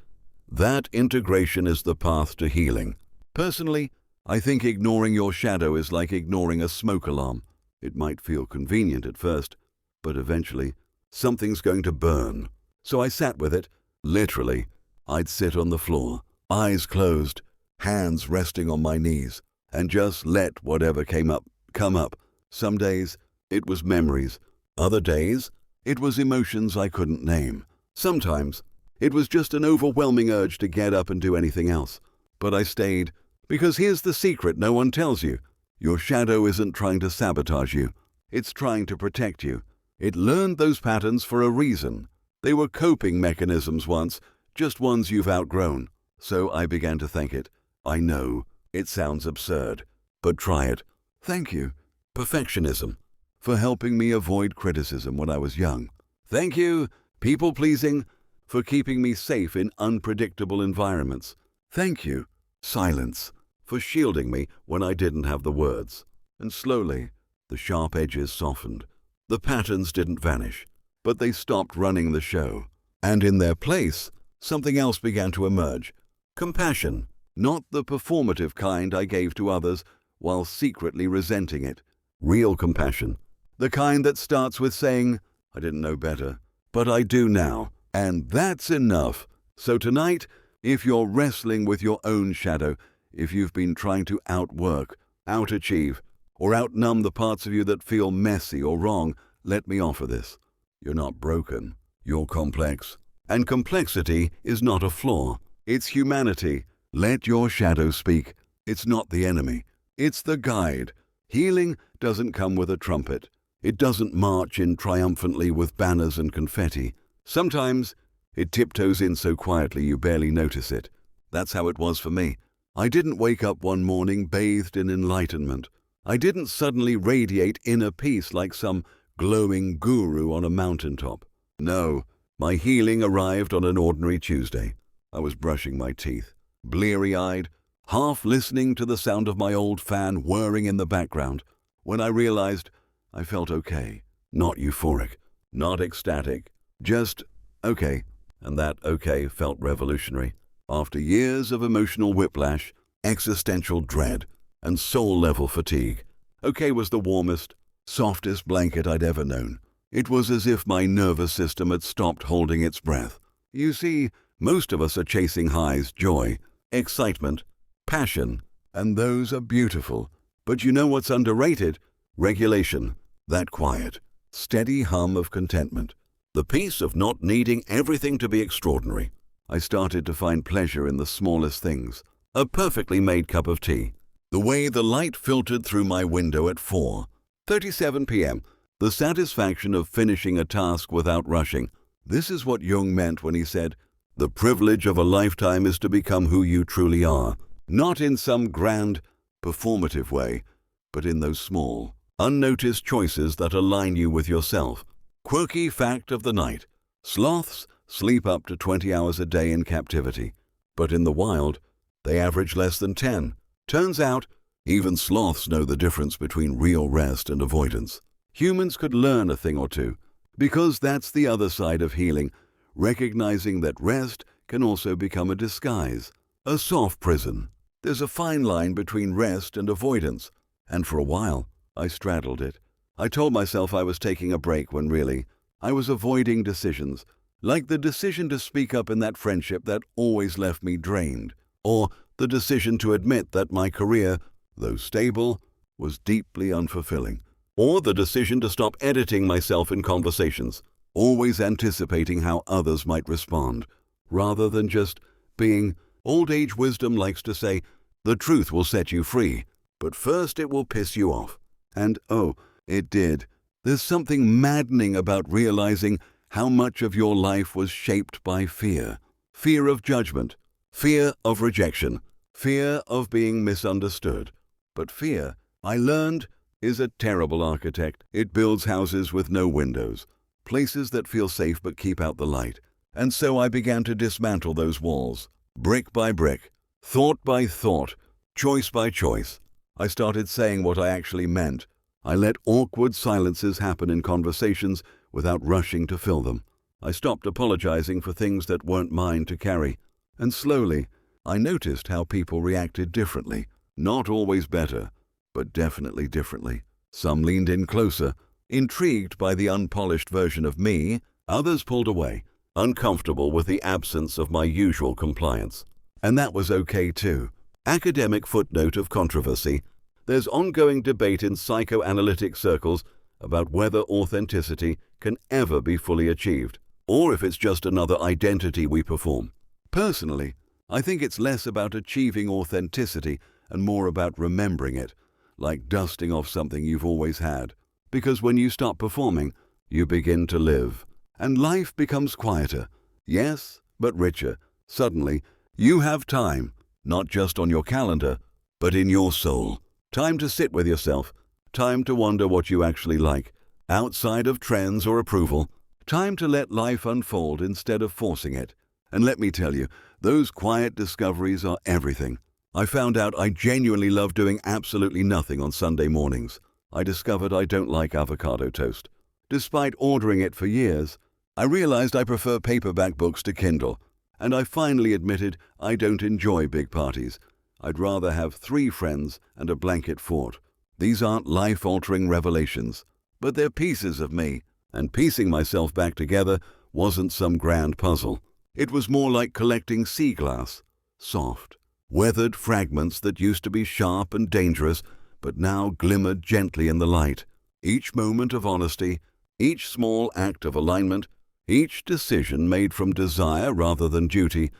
that integration is the path to healing. Personally, I think ignoring your shadow is like ignoring a smoke alarm. It might feel convenient at first, but eventually something's going to burn. So I sat with it, literally. I'd sit on the floor, eyes closed, hands resting on my knees, and just let whatever came up come up. Some days it was memories. Other days it was emotions I couldn't name. Sometimes it was just an overwhelming urge to get up and do anything else. But I stayed, because here's the secret no one tells you. Your shadow isn't trying to sabotage you. It's trying to protect you. It learned those patterns for a reason. They were coping mechanisms once, just ones you've outgrown. So I began to thank it. I know it sounds absurd, but try it. Thank you, perfectionism, for helping me avoid criticism when I was young. Thank you, people-pleasing, for keeping me safe in unpredictable environments. Thank you, silence, for shielding me when I didn't have the words. And slowly, the sharp edges softened. The patterns didn't vanish, but they stopped running the show. And in their place, something else began to emerge. Compassion, not the performative kind I gave to others while secretly resenting it. Real compassion, the kind that starts with saying, I didn't know better, but I do now, and that's enough. So tonight, if you're wrestling with your own shadow, if you've been trying to outwork, outachieve, or outnumb the parts of you that feel messy or wrong, let me offer this. You're not broken, you're complex. And complexity is not a flaw, it's humanity. Let your shadow speak. It's not the enemy, it's the guide. Healing doesn't come with a trumpet. It doesn't march in triumphantly with banners and confetti. Sometimes it tiptoes in so quietly you barely notice it. That's how it was for me. I didn't wake up one morning bathed in enlightenment. I didn't suddenly radiate inner peace like some glowing guru on a mountaintop. No, my healing arrived on an ordinary Tuesday. I was brushing my teeth, bleary-eyed, half listening to the sound of my old fan whirring in the background, when I realized I felt okay. Not euphoric, not ecstatic, just okay. And that okay felt revolutionary. After years of emotional whiplash, existential dread, and soul-level fatigue, okay was the warmest, softest blanket I'd ever known. It was as if my nervous system had stopped holding its breath. You see, most of us are chasing highs, joy, excitement, passion, and those are beautiful. But you know what's underrated? Regulation, that quiet, steady hum of contentment. The peace of not needing everything to be extraordinary. I started to find pleasure in the smallest things. A perfectly made cup of tea. The way the light filtered through my window at 4:37 p.m. The satisfaction of finishing a task without rushing. This is what Jung meant when he said, the privilege of a lifetime is to become who you truly are. Not in some grand, performative way, but in those small, unnoticed choices that align you with yourself. Quirky fact of the night. Sloths sleep up to 20 hours a day in captivity, but in the wild, they average less than 10. Turns out, even sloths know the difference between real rest and avoidance. Humans could learn a thing or two, because that's the other side of healing, recognizing that rest can also become a disguise, a soft prison. There's a fine line between rest and avoidance, and for a while, I straddled it. I told myself I was taking a break when really, I was avoiding decisions, like the decision to speak up in that friendship that always left me drained, or the decision to admit that my career, though stable, was deeply unfulfilling, or the decision to stop editing myself in conversations, always anticipating how others might respond, rather than just being. Old age wisdom likes to say, the truth will set you free, but first it will piss you off. And oh, it did. There's something maddening about realizing how much of your life was shaped by fear. Fear of judgment, fear of rejection, fear of being misunderstood. But fear, I learned, is a terrible architect. It builds houses with no windows, places that feel safe but keep out the light. And so I began to dismantle those walls, brick by brick, thought by thought, choice by choice. I started saying what I actually meant. I let awkward silences happen in conversations without rushing to fill them. I stopped apologizing for things that weren't mine to carry. And slowly, I noticed how people reacted differently. Not always better, but definitely differently. Some leaned in closer, intrigued by the unpolished version of me. Others pulled away, uncomfortable with the absence of my usual compliance. And that was okay too. Academic footnote of controversy: there's ongoing debate in psychoanalytic circles about whether authenticity can ever be fully achieved, or if it's just another identity we perform. Personally, I think it's less about achieving authenticity and more about remembering it, like dusting off something you've always had. Because when you stop performing, you begin to live. And life becomes quieter, yes, but richer. Suddenly, you have time, not just on your calendar, but in your soul. Time to sit with yourself. Time to wonder what you actually like, outside of trends or approval. Time to let life unfold instead of forcing it. And let me tell you, those quiet discoveries are everything. I found out I genuinely love doing absolutely nothing on Sunday mornings. I discovered I don't like avocado toast. Despite ordering it for years, I realized I prefer paperback books to Kindle. And I finally admitted I don't enjoy big parties. I'd rather have 3 friends and a blanket fort. These aren't life-altering revelations, but they're pieces of me. And piecing myself back together wasn't some grand puzzle. It was more like collecting sea glass, soft, weathered fragments that used to be sharp and dangerous, but now glimmered gently in the light. Each moment of honesty, each small act of alignment, each decision made from desire rather than duty,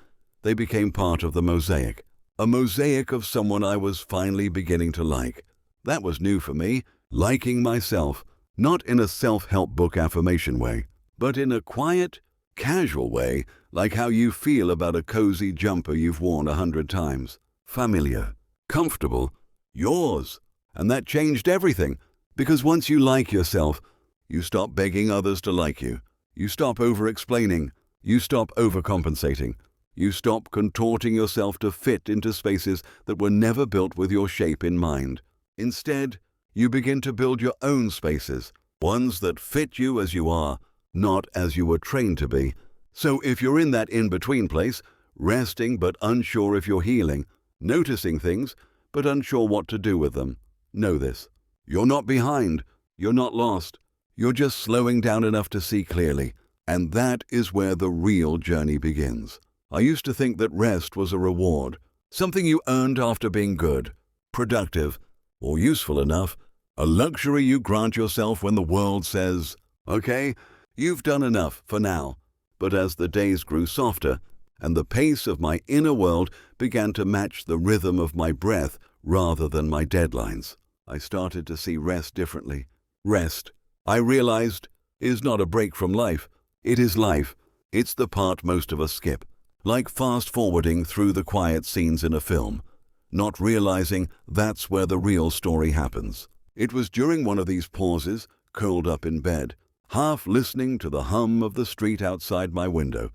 they became part of the mosaic. A mosaic of someone I was finally beginning to like. That was new for me, liking myself, not in a self-help book affirmation way, but in a quiet, casual way, like how you feel about a cozy jumper you've worn 100 times. Familiar, comfortable, yours. And that changed everything, because once you like yourself, you stop begging others to like you. You stop over-explaining. You stop overcompensating. You stop contorting yourself to fit into spaces that were never built with your shape in mind. Instead, you begin to build your own spaces, ones that fit you as you are, not as you were trained to be. So if you're in that in-between place, resting but unsure if you're healing, noticing things but unsure what to do with them, know this: you're not behind, you're not lost, you're just slowing down enough to see clearly, and that is where the real journey begins. I used to think that rest was a reward, something you earned after being good, productive, or useful enough, a luxury you grant yourself when the world says, okay, you've done enough for now. But as the days grew softer, and the pace of my inner world began to match the rhythm of my breath rather than my deadlines, I started to see rest differently. Rest, I realized, is not a break from life. It is life. It's the part most of us skip, like fast-forwarding through the quiet scenes in a film, not realizing that's where the real story happens. It was during one of these pauses, curled up in bed, half listening to the hum of the street outside my window,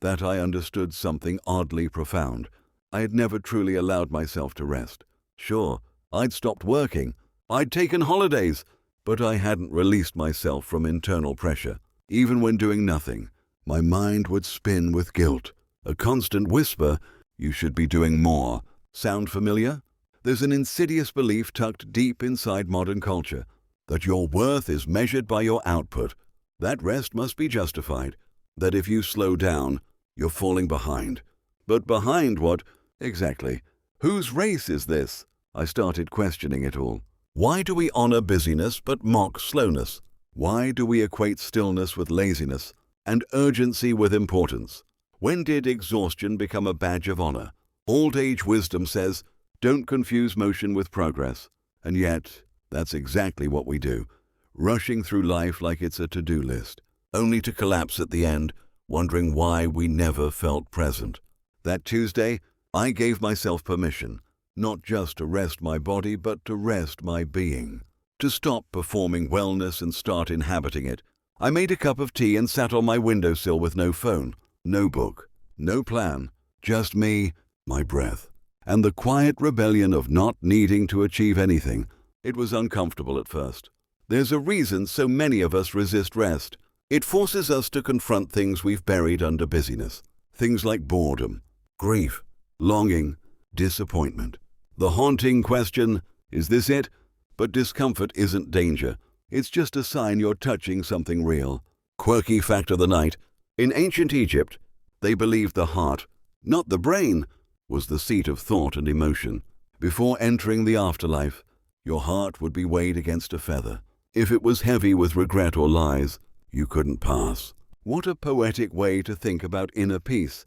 that I understood something oddly profound. I had never truly allowed myself to rest. Sure, I'd stopped working, I'd taken holidays, but I hadn't released myself from internal pressure. Even when doing nothing, my mind would spin with guilt, a constant whisper, you should be doing more. Sound familiar? There's an insidious belief tucked deep inside modern culture that your worth is measured by your output, that rest must be justified, that if you slow down, you're falling behind. But behind what, exactly? Whose race is this? I started questioning it all. Why do we honor busyness but mock slowness? Why do we equate stillness with laziness and urgency with importance? When did exhaustion become a badge of honor? Old-age wisdom says, don't confuse motion with progress. And yet, that's exactly what we do, rushing through life like it's a to-do list, only to collapse at the end, wondering why we never felt present. That Tuesday, I gave myself permission, not just to rest my body, but to rest my being, to stop performing wellness and start inhabiting it. I made a cup of tea and sat on my windowsill with no phone, no book, no plan, just me, my breath, and the quiet rebellion of not needing to achieve anything. It was uncomfortable at first. There's a reason so many of us resist rest. It forces us to confront things we've buried under busyness. Things like boredom, grief, longing, disappointment. The haunting question, is this it? But discomfort isn't danger. It's just a sign you're touching something real. Quirky fact of the night. In ancient Egypt, they believed the heart, not the brain, was the seat of thought and emotion. Before entering the afterlife, your heart would be weighed against a feather. If it was heavy with regret or lies, you couldn't pass. What a poetic way to think about inner peace,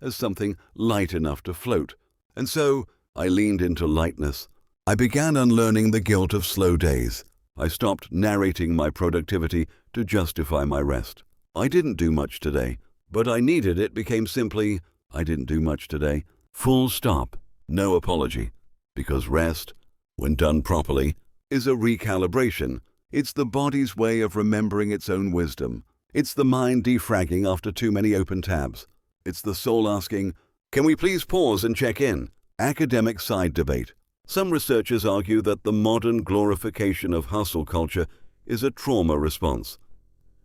as something light enough to float. And so, I leaned into lightness. I began unlearning the guilt of slow days. I stopped narrating my productivity to justify my rest. I didn't do much today, but I needed it became simply, I didn't do much today. Full stop. No apology. Because rest, when done properly, is a recalibration. It's the body's way of remembering its own wisdom. It's the mind defragging after too many open tabs. It's the soul asking, can we please pause and check in? Academic side debate. Some researchers argue that the modern glorification of hustle culture is a trauma response,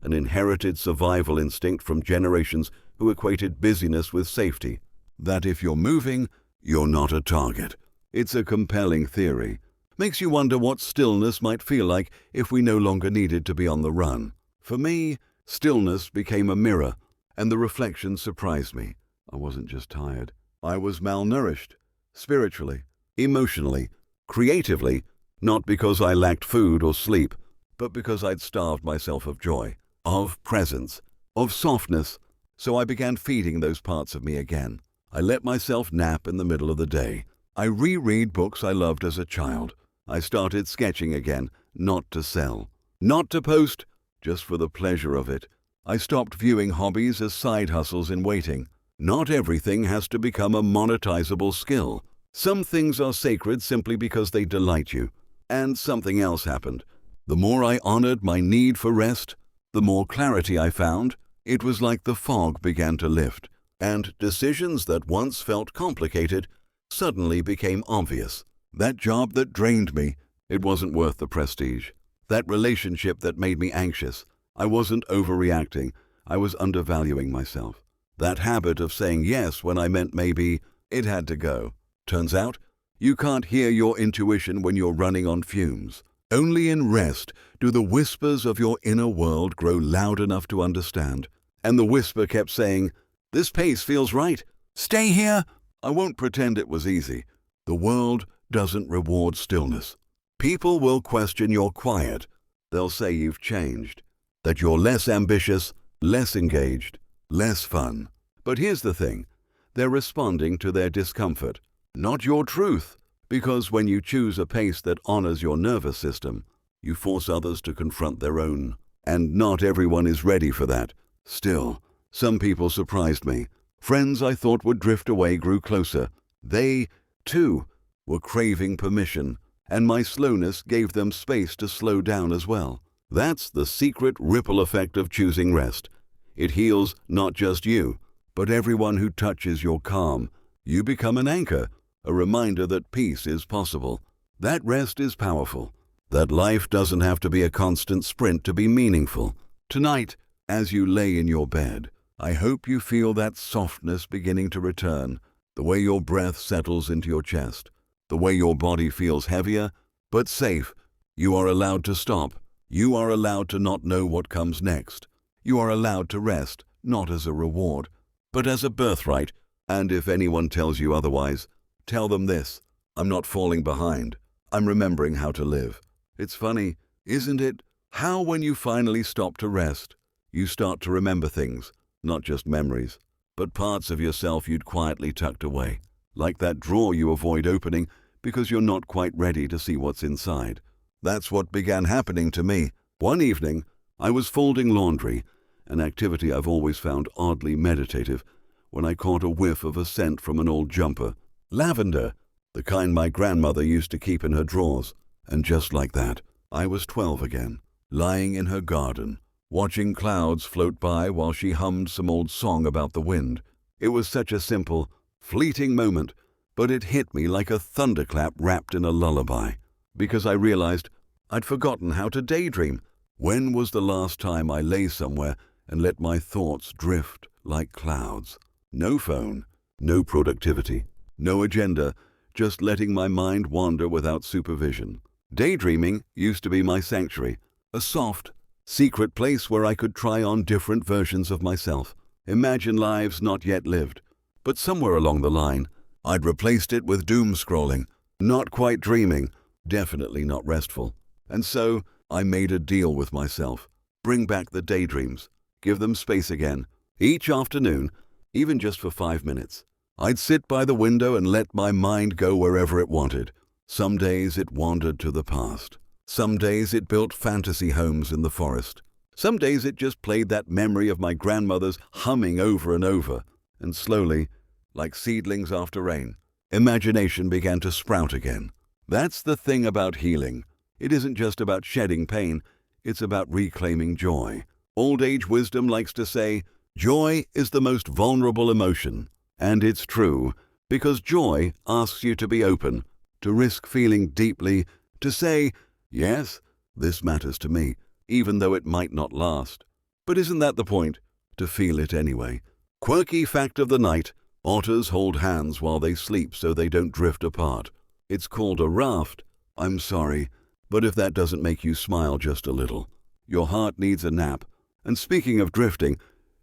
an inherited survival instinct from generations who equated busyness with safety. That if you're moving, you're not a target. It's a compelling theory. Makes you wonder what stillness might feel like if we no longer needed to be on the run. For me, stillness became a mirror, and the reflection surprised me. I wasn't just tired. I was malnourished, spiritually, emotionally, creatively, not because I lacked food or sleep, but because I'd starved myself of joy, of presence, of softness. So I began feeding those parts of me again. I let myself nap in the middle of the day. I reread books I loved as a child. I started sketching again, not to sell, not to post, just for the pleasure of it. I stopped viewing hobbies as side hustles in waiting. Not everything has to become a monetizable skill. Some things are sacred simply because they delight you. And something else happened. The more I honored my need for rest, the more clarity I found. It was like the fog began to lift, and decisions that once felt complicated suddenly became obvious. That job that drained me, it wasn't worth the prestige. That relationship that made me anxious, I wasn't overreacting, I was undervaluing myself. That habit of saying yes when I meant maybe, it had to go. Turns out, you can't hear your intuition when you're running on fumes. Only in rest do the whispers of your inner world grow loud enough to understand. And the whisper kept saying, this pace feels right. Stay here. I won't pretend it was easy. The world doesn't reward stillness. People will question your quiet. They'll say you've changed, that you're less ambitious, less engaged, less fun. But here's the thing. They're responding to their discomfort, not your truth. Because when you choose a pace that honors your nervous system, you force others to confront their own. And not everyone is ready for that. Still, some people surprised me. Friends I thought would drift away grew closer. They, too, were craving permission, and my slowness gave them space to slow down as well. That's the secret ripple effect of choosing rest. It heals not just you, but everyone who touches your calm. You become an anchor, a reminder that peace is possible. That rest is powerful. That life doesn't have to be a constant sprint to be meaningful. Tonight, as you lay in your bed, I hope you feel that softness beginning to return, the way your breath settles into your chest, the way your body feels heavier, but safe. You are allowed to stop. You are allowed to not know what comes next. You are allowed to rest, not as a reward, but as a birthright. And if anyone tells you otherwise, tell them this: I'm not falling behind. I'm remembering how to live. It's funny, isn't it? How when you finally stop to rest, you start to remember things, not just memories, but parts of yourself you'd quietly tucked away, like that drawer you avoid opening because you're not quite ready to see what's inside. That's what began happening to me. One evening, I was folding laundry, an activity I've always found oddly meditative, when I caught a whiff of a scent from an old jumper. Lavender, the kind my grandmother used to keep in her drawers. And just like that, I was 12 again, lying in her garden, watching clouds float by while she hummed some old song about the wind. It was such a simple, fleeting moment, but it hit me like a thunderclap wrapped in a lullaby, because I realized I'd forgotten how to daydream. When was the last time I lay somewhere and let my thoughts drift like clouds? No phone, no productivity, no agenda, just letting my mind wander without supervision. Daydreaming used to be my sanctuary, a soft, secret place where I could try on different versions of myself. Imagine lives not yet lived. But somewhere along the line, I'd replaced it with doom scrolling, not quite dreaming, definitely not restful. And so I made a deal with myself. Bring back the daydreams. Give them space again. Each afternoon, even just for 5 minutes, I'd sit by the window and let my mind go wherever it wanted. Some days it wandered to the past. Some days it built fantasy homes in the forest. Some days it just played that memory of my grandmother's humming over and over. And slowly, like seedlings after rain, imagination began to sprout again. That's the thing about healing. It isn't just about shedding pain, it's about reclaiming joy. Old age wisdom likes to say, joy is the most vulnerable emotion. And it's true, because joy asks you to be open, to risk feeling deeply, to say, yes, this matters to me, even though it might not last. But isn't that the point? To feel it anyway. Quirky fact of the night, otters hold hands while they sleep so they don't drift apart. It's called a raft. I'm sorry, but if that doesn't make you smile just a little, your heart needs a nap. And speaking of drifting,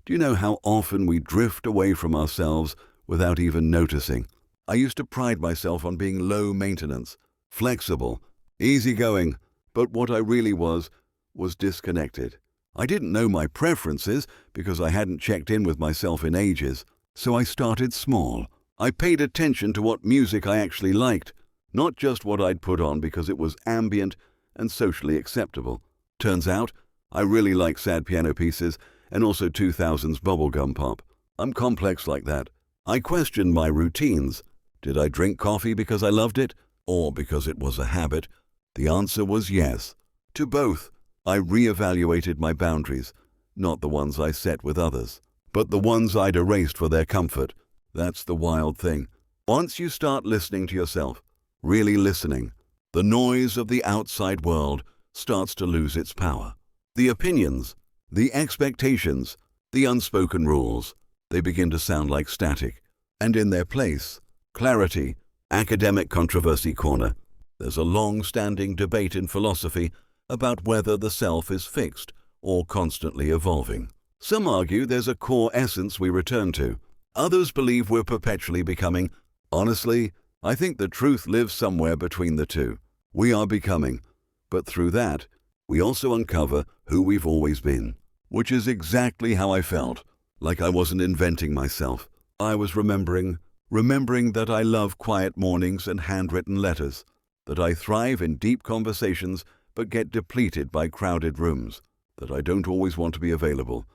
do you know how often we drift away from ourselves without even noticing? I used to pride myself on being low maintenance, flexible, easygoing, but what I really was disconnected. I didn't know my preferences because I hadn't checked in with myself in ages, so I started small. I paid attention to what music I actually liked, not just what I'd put on because it was ambient and socially acceptable. Turns out, I really like sad piano pieces and also 2000s bubblegum pop. I'm complex like that. I questioned my routines. Did I drink coffee because I loved it, or because it was a habit? The answer was yes. To both. I reevaluated my boundaries, not the ones I set with others, but the ones I'd erased for their comfort. That's the wild thing. Once you start listening to yourself, really listening, the noise of the outside world starts to lose its power. The opinions, the expectations, the unspoken rules, they begin to sound like static. And in their place, clarity, academic controversy corner. There's a long-standing debate in philosophy about whether the self is fixed or constantly evolving. Some argue there's a core essence we return to. Others believe we're perpetually becoming. Honestly, I think the truth lives somewhere between the two. We are becoming, but through that, we also uncover who we've always been, which is exactly how I felt, like I wasn't inventing myself. I was remembering that I love quiet mornings and handwritten letters, that I thrive in deep conversations but get depleted by crowded rooms, that I don't always want to be available.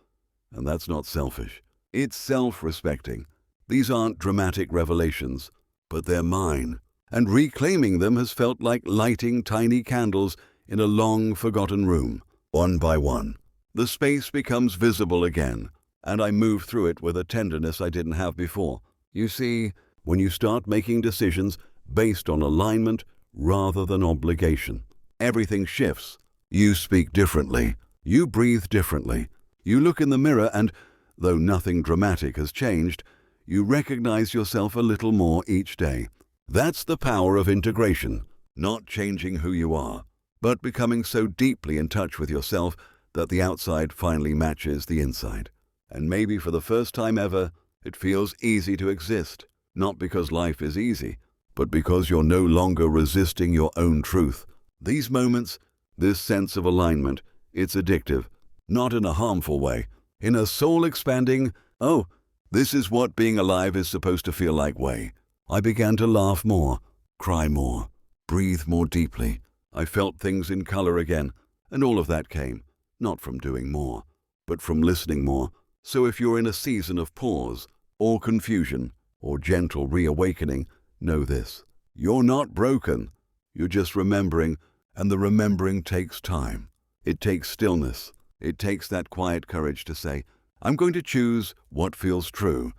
And that's not selfish. It's self-respecting. These aren't dramatic revelations, but they're mine. And reclaiming them has felt like lighting tiny candles in a long-forgotten room. One by one, the space becomes visible again, and I move through it with a tenderness I didn't have before. You see, when you start making decisions based on alignment rather than obligation, everything shifts. You speak differently. You breathe differently. You look in the mirror and, though nothing dramatic has changed, you recognize yourself a little more each day. That's the power of integration, not changing who you are, but becoming so deeply in touch with yourself that the outside finally matches the inside. And maybe for the first time ever, it feels easy to exist, not because life is easy, but because you're no longer resisting your own truth. These moments, this sense of alignment, it's addictive, not in a harmful way, in a soul-expanding, oh, this is what being alive is supposed to feel like way. I began to laugh more, cry more, breathe more deeply. I felt things in color again, and all of that came, not from doing more, but from listening more. So if you're in a season of pause, or confusion, or gentle reawakening, know this. You're not broken. You're just remembering, and the remembering takes time. It takes stillness. It takes that quiet courage to say, I'm going to choose what feels true,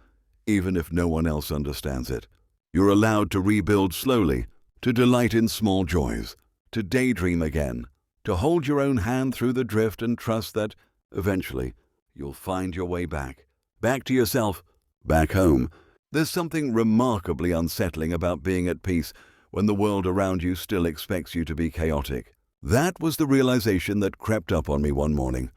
even if no one else understands it. You're allowed to rebuild slowly, to delight in small joys, to daydream again, to hold your own hand through the drift and trust that, eventually, you'll find your way back. Back to yourself, back home. There's something remarkably unsettling about being at peace when the world around you still expects you to be chaotic. That was the realization that crept up on me one morning,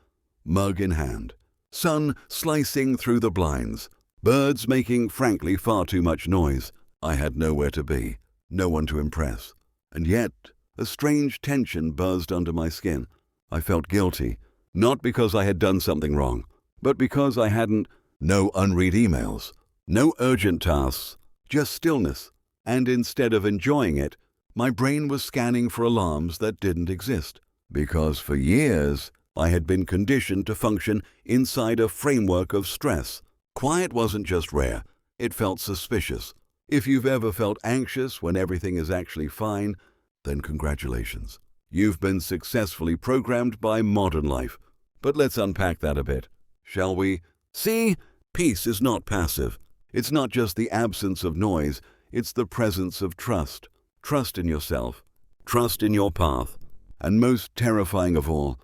mug in hand. Sun slicing through the blinds. Birds making, frankly, far too much noise. I had nowhere to be, no one to impress. And yet, a strange tension buzzed under my skin. I felt guilty, not because I had done something wrong, but because I hadn't. No unread emails, no urgent tasks, just stillness. And instead of enjoying it, my brain was scanning for alarms that didn't exist. Because for years, I had been conditioned to function inside a framework of stress. Quiet wasn't just rare, it felt suspicious. If you've ever felt anxious when everything is actually fine, then congratulations. You've been successfully programmed by modern life. But let's unpack that a bit, shall we? See, peace is not passive. It's not just the absence of noise, it's the presence of trust. Trust in yourself, trust in your path, and most terrifying of all,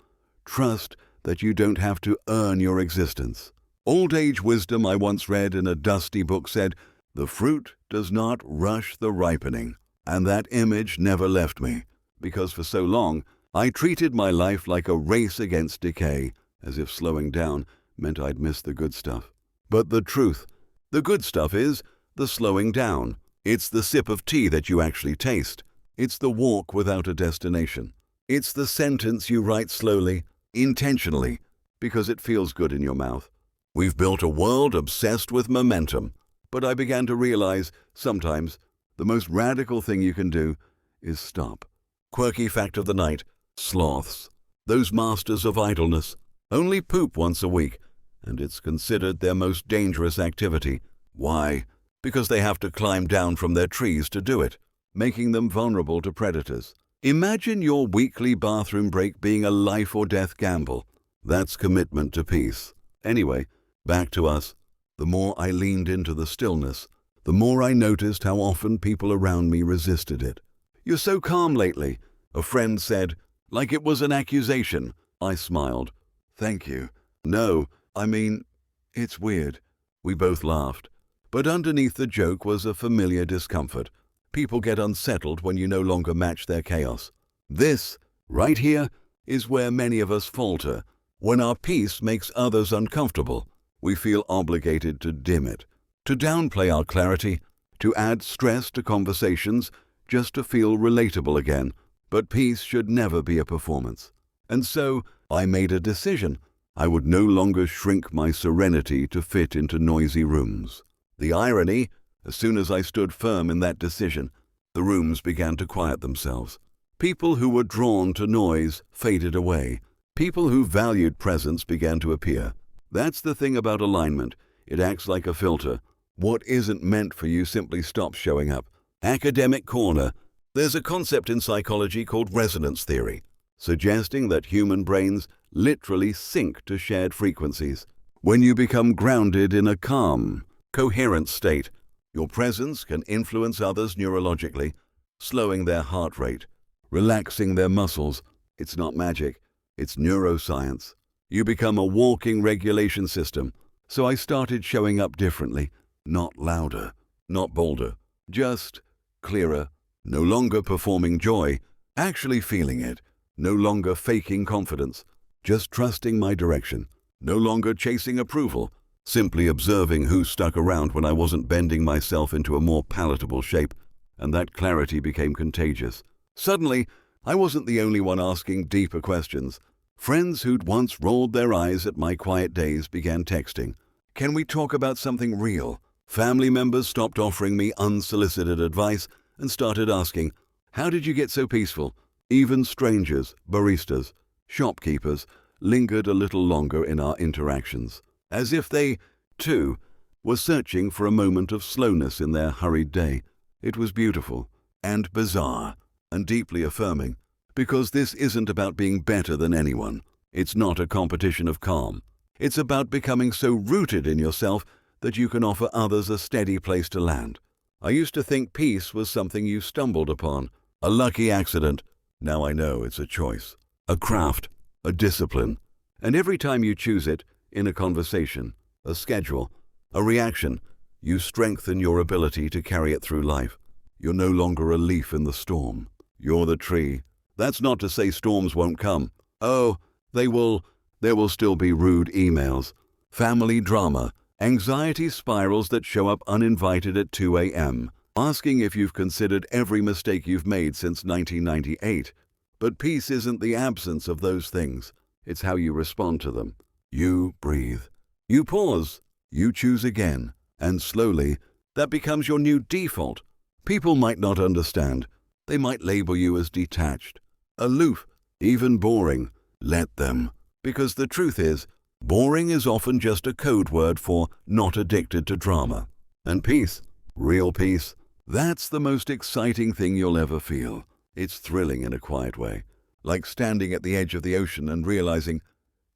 trust that you don't have to earn your existence. Old-age wisdom I once read in a dusty book said, "The fruit does not rush the ripening." And that image never left me, because for so long I treated my life like a race against decay, as if slowing down meant I'd miss the good stuff. But the truth, the good stuff is the slowing down. It's the sip of tea that you actually taste. It's the walk without a destination. It's the sentence you write slowly, intentionally, because it feels good in your mouth. We've built a world obsessed with momentum, but I began to realize sometimes the most radical thing you can do is stop. Quirky fact of the night, sloths, those masters of idleness, only poop once a week, and it's considered their most dangerous activity. Why? Because they have to climb down from their trees to do it, making them vulnerable to predators. Imagine your weekly bathroom break being a life or death gamble. That's commitment to peace. Anyway, back to us. The more I leaned into the stillness, the more I noticed how often people around me resisted it. "You're so calm lately," a friend said, like it was an accusation. I smiled. "Thank you." "No, I mean, it's weird." We both laughed. But underneath the joke was a familiar discomfort. People get unsettled when you no longer match their chaos. This, right here, is where many of us falter. When our peace makes others uncomfortable, we feel obligated to dim it, to downplay our clarity, to add stress to conversations just to feel relatable again. But peace should never be a performance. And so I made a decision. I would no longer shrink my serenity to fit into noisy rooms. The irony, as soon as I stood firm in that decision, the rooms began to quiet themselves. People who were drawn to noise faded away. People who valued presence began to appear. That's the thing about alignment. It acts like a filter. What isn't meant for you simply stops showing up. Academic corner. There's a concept in psychology called resonance theory, suggesting that human brains literally sync to shared frequencies. When you become grounded in a calm, coherent state, your presence can influence others neurologically, slowing their heart rate, relaxing their muscles. It's not magic, it's neuroscience. You become a walking regulation system. So I started showing up differently, not louder, not bolder, just clearer, no longer performing joy, actually feeling it, no longer faking confidence, just trusting my direction, no longer chasing approval, simply observing who stuck around when I wasn't bending myself into a more palatable shape, and that clarity became contagious. Suddenly, I wasn't the only one asking deeper questions. Friends who'd once rolled their eyes at my quiet days began texting, "Can we talk about something real?" Family members stopped offering me unsolicited advice and started asking, "How did you get so peaceful?" Even strangers, baristas, shopkeepers, lingered a little longer in our interactions, as if they, too, were searching for a moment of slowness in their hurried day. It was beautiful and bizarre and deeply affirming, because this isn't about being better than anyone. It's not a competition of calm. It's about becoming so rooted in yourself that you can offer others a steady place to land. I used to think peace was something you stumbled upon, a lucky accident. Now I know it's a choice, a craft, a discipline. And every time you choose it, in a conversation, a schedule, a reaction, you strengthen your ability to carry it through life. You're no longer a leaf in the storm. You're the tree. That's not to say storms won't come. Oh, they will. There will still be rude emails. family drama, anxiety spirals that show up uninvited at 2 a.m., asking if you've considered every mistake you've made since 1998. But peace isn't the absence of those things. It's how you respond to them. You breathe. You pause. You choose again. And slowly, that becomes your new default. People might not understand. They might label you as detached, aloof, even boring. Let them. Because the truth is, boring is often just a code word for not addicted to drama. And peace, real peace, that's the most exciting thing you'll ever feel. It's thrilling in a quiet way, like standing at the edge of the ocean and realizing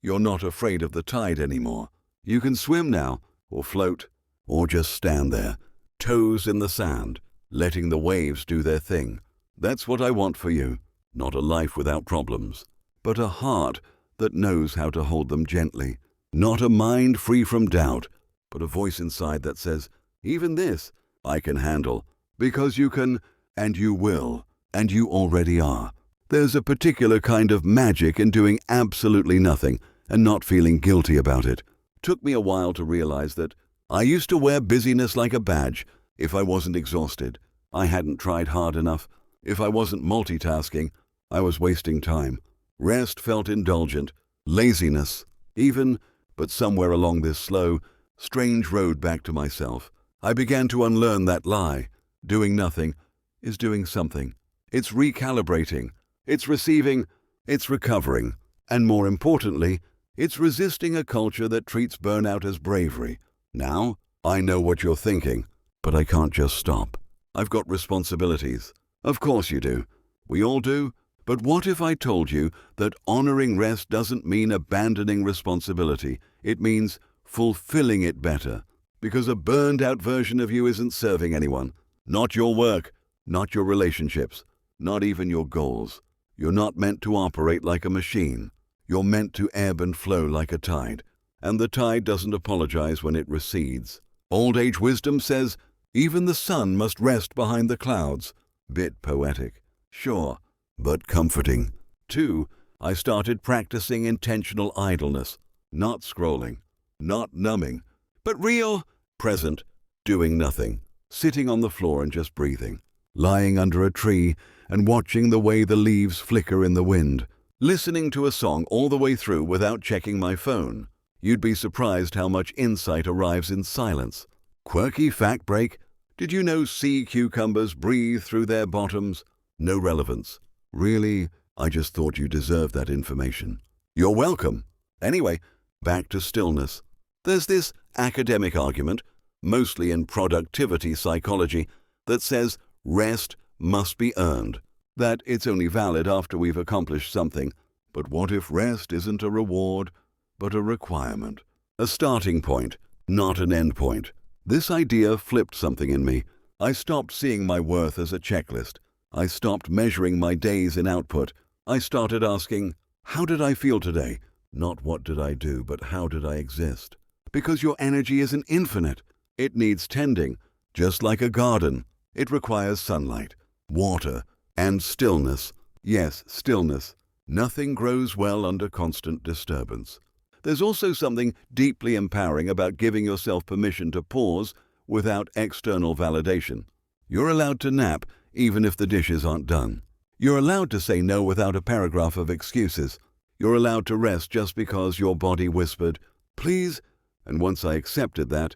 you're not afraid of the tide anymore. You can swim now, or float, or just stand there, toes in the sand, letting the waves do their thing. That's what I want for you. Not a life without problems, but a heart that knows how to hold them gently. Not a mind free from doubt, but a voice inside that says, even this I can handle, because you can, and you will, and you already are. There's a particular kind of magic in doing absolutely nothing and not feeling guilty about it. Took me a while to realize that I used to wear busyness like a badge. If I wasn't exhausted, I hadn't tried hard enough. If I wasn't multitasking, I was wasting time. Rest felt indulgent, laziness, even, but somewhere along this slow, strange road back to myself, I began to unlearn that lie. Doing nothing is doing something. It's recalibrating. It's receiving. It's recovering. And more importantly, it's resisting a culture that treats burnout as bravery. Now, I know what you're thinking, but I can't just stop. I've got responsibilities. Of course you do. We all do. But what if I told you that honoring rest doesn't mean abandoning responsibility? It means fulfilling it better. Because a burned-out version of you isn't serving anyone. Not your work, not your relationships, not even your goals. You're not meant to operate like a machine. You're meant to ebb and flow like a tide. And the tide doesn't apologize when it recedes. Old age wisdom says, even the sun must rest behind the clouds. Bit poetic, sure, but comforting. 2, I started practicing intentional idleness. Not scrolling, not numbing, but real, present, doing nothing. Sitting on the floor and just breathing. Lying under a tree and watching the way the leaves flicker in the wind. Listening to a song all the way through without checking my phone. You'd be surprised how much insight arrives in silence. Quirky fact break. Did you know sea cucumbers breathe through their bottoms? No relevance. Really? I just thought you deserved that information. You're welcome. Anyway, back to stillness. There's this academic argument, mostly in productivity psychology, that says rest must be earned, that it's only valid after we've accomplished something. But what if rest isn't a reward, but a requirement? A starting point, not an end point. This idea flipped something in me. I stopped seeing my worth as a checklist. I stopped measuring my days in output. I started asking, how did I feel today? Not what did I do, but how did I exist? Because your energy isn't infinite. It needs tending, just like a garden. It requires sunlight, water, and stillness. Yes, stillness. Nothing grows well under constant disturbance. There's also something deeply empowering about giving yourself permission to pause without external validation. You're allowed to nap even if the dishes aren't done. You're allowed to say no without a paragraph of excuses. You're allowed to rest just because your body whispered, please. And once I accepted that,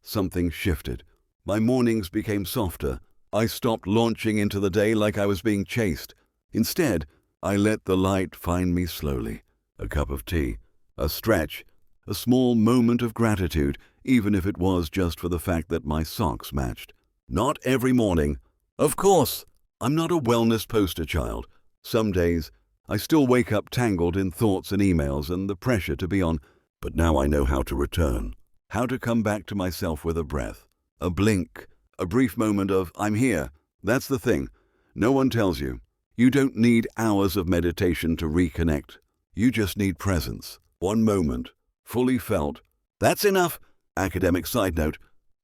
something shifted. My mornings became softer. I stopped launching into the day like I was being chased. Instead, I let the light find me slowly. A cup of tea, a stretch, a small moment of gratitude, even if it was just for the fact that my socks matched. Not every morning. Of course, I'm not a wellness poster child. Some days, I still wake up tangled in thoughts and emails and the pressure to be on, but now I know how to return, how to come back to myself with a breath, a blink, a brief moment of, I'm here. That's the thing. No one tells you. You don't need hours of meditation to reconnect. You just need presence. One moment, fully felt. That's enough. Academic side note.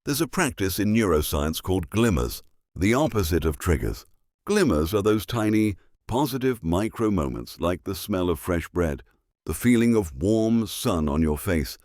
There's a practice in neuroscience called glimmers, the opposite of triggers. Glimmers are those tiny, positive micro moments like the smell of fresh bread, the feeling of warm sun on your face,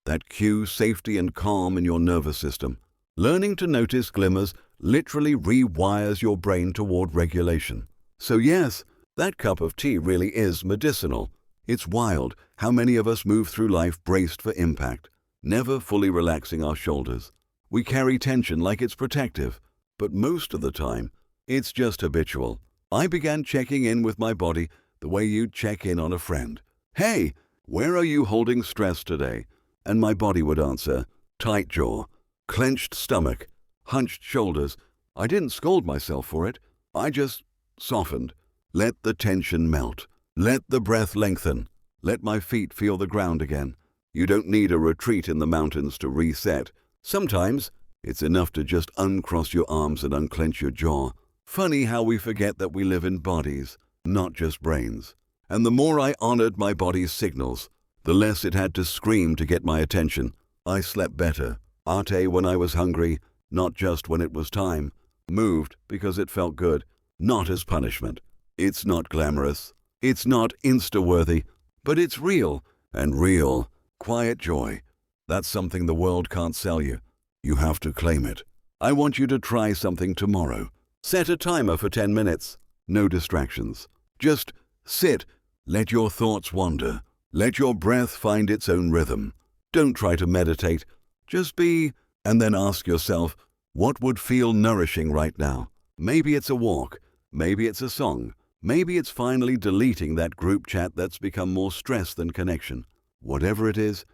that cue safety and calm in your nervous system. Learning to notice glimmers literally rewires your brain toward regulation. So yes, that cup of tea really is medicinal. It's wild how many of us move through life braced for impact, never fully relaxing our shoulders. We carry tension like it's protective, but most of the time, it's just habitual. I began checking in with my body the way you'd check in on a friend. Hey, where are you holding stress today? And my body would answer, tight jaw, clenched stomach, hunched shoulders. I didn't scold myself for it. I just softened. Let the tension melt. Let the breath lengthen. Let my feet feel the ground again. You don't need a retreat in the mountains to reset. Sometimes it's enough to just uncross your arms and unclench your jaw. Funny how we forget that we live in bodies, not just brains. And the more I honored my body's signals, the less it had to scream to get my attention. I slept better. Ate when I was hungry, not just when it was time. Moved because it felt good, not as punishment. It's not glamorous. It's not Insta-worthy, but it's real. And real, quiet joy. That's something the world can't sell you. You have to claim it. I want you to try something tomorrow. Set a timer for 10 minutes. No distractions. Just sit. Let your thoughts wander. Let your breath find its own rhythm. Don't try to meditate. Just be, and then ask yourself, what would feel nourishing right now? Maybe it's a walk. Maybe it's a song. Maybe it's finally deleting that group chat that's become more stress than connection. Whatever it is,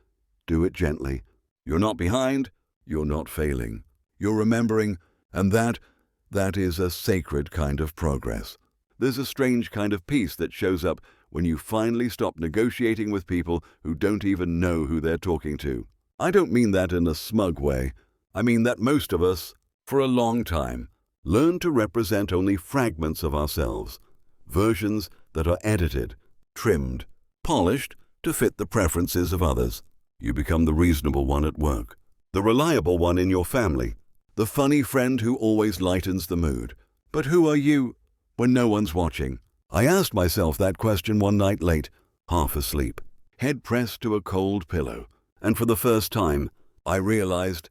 do it gently. You're not behind. You're not failing. You're remembering, and that is a sacred kind of progress. There's a strange kind of peace that shows up when you finally stop negotiating with people who don't even know who they're talking to. I don't mean that in a smug way. I mean that most of us, for a long time, learn to represent only fragments of ourselves, versions that are edited, trimmed, polished to fit the preferences of others. You become the reasonable one at work, the reliable one in your family, the funny friend who always lightens the mood. But who are you when no one's watching? I asked myself that question one night late, half asleep, head pressed to a cold pillow, and for the first time, I realized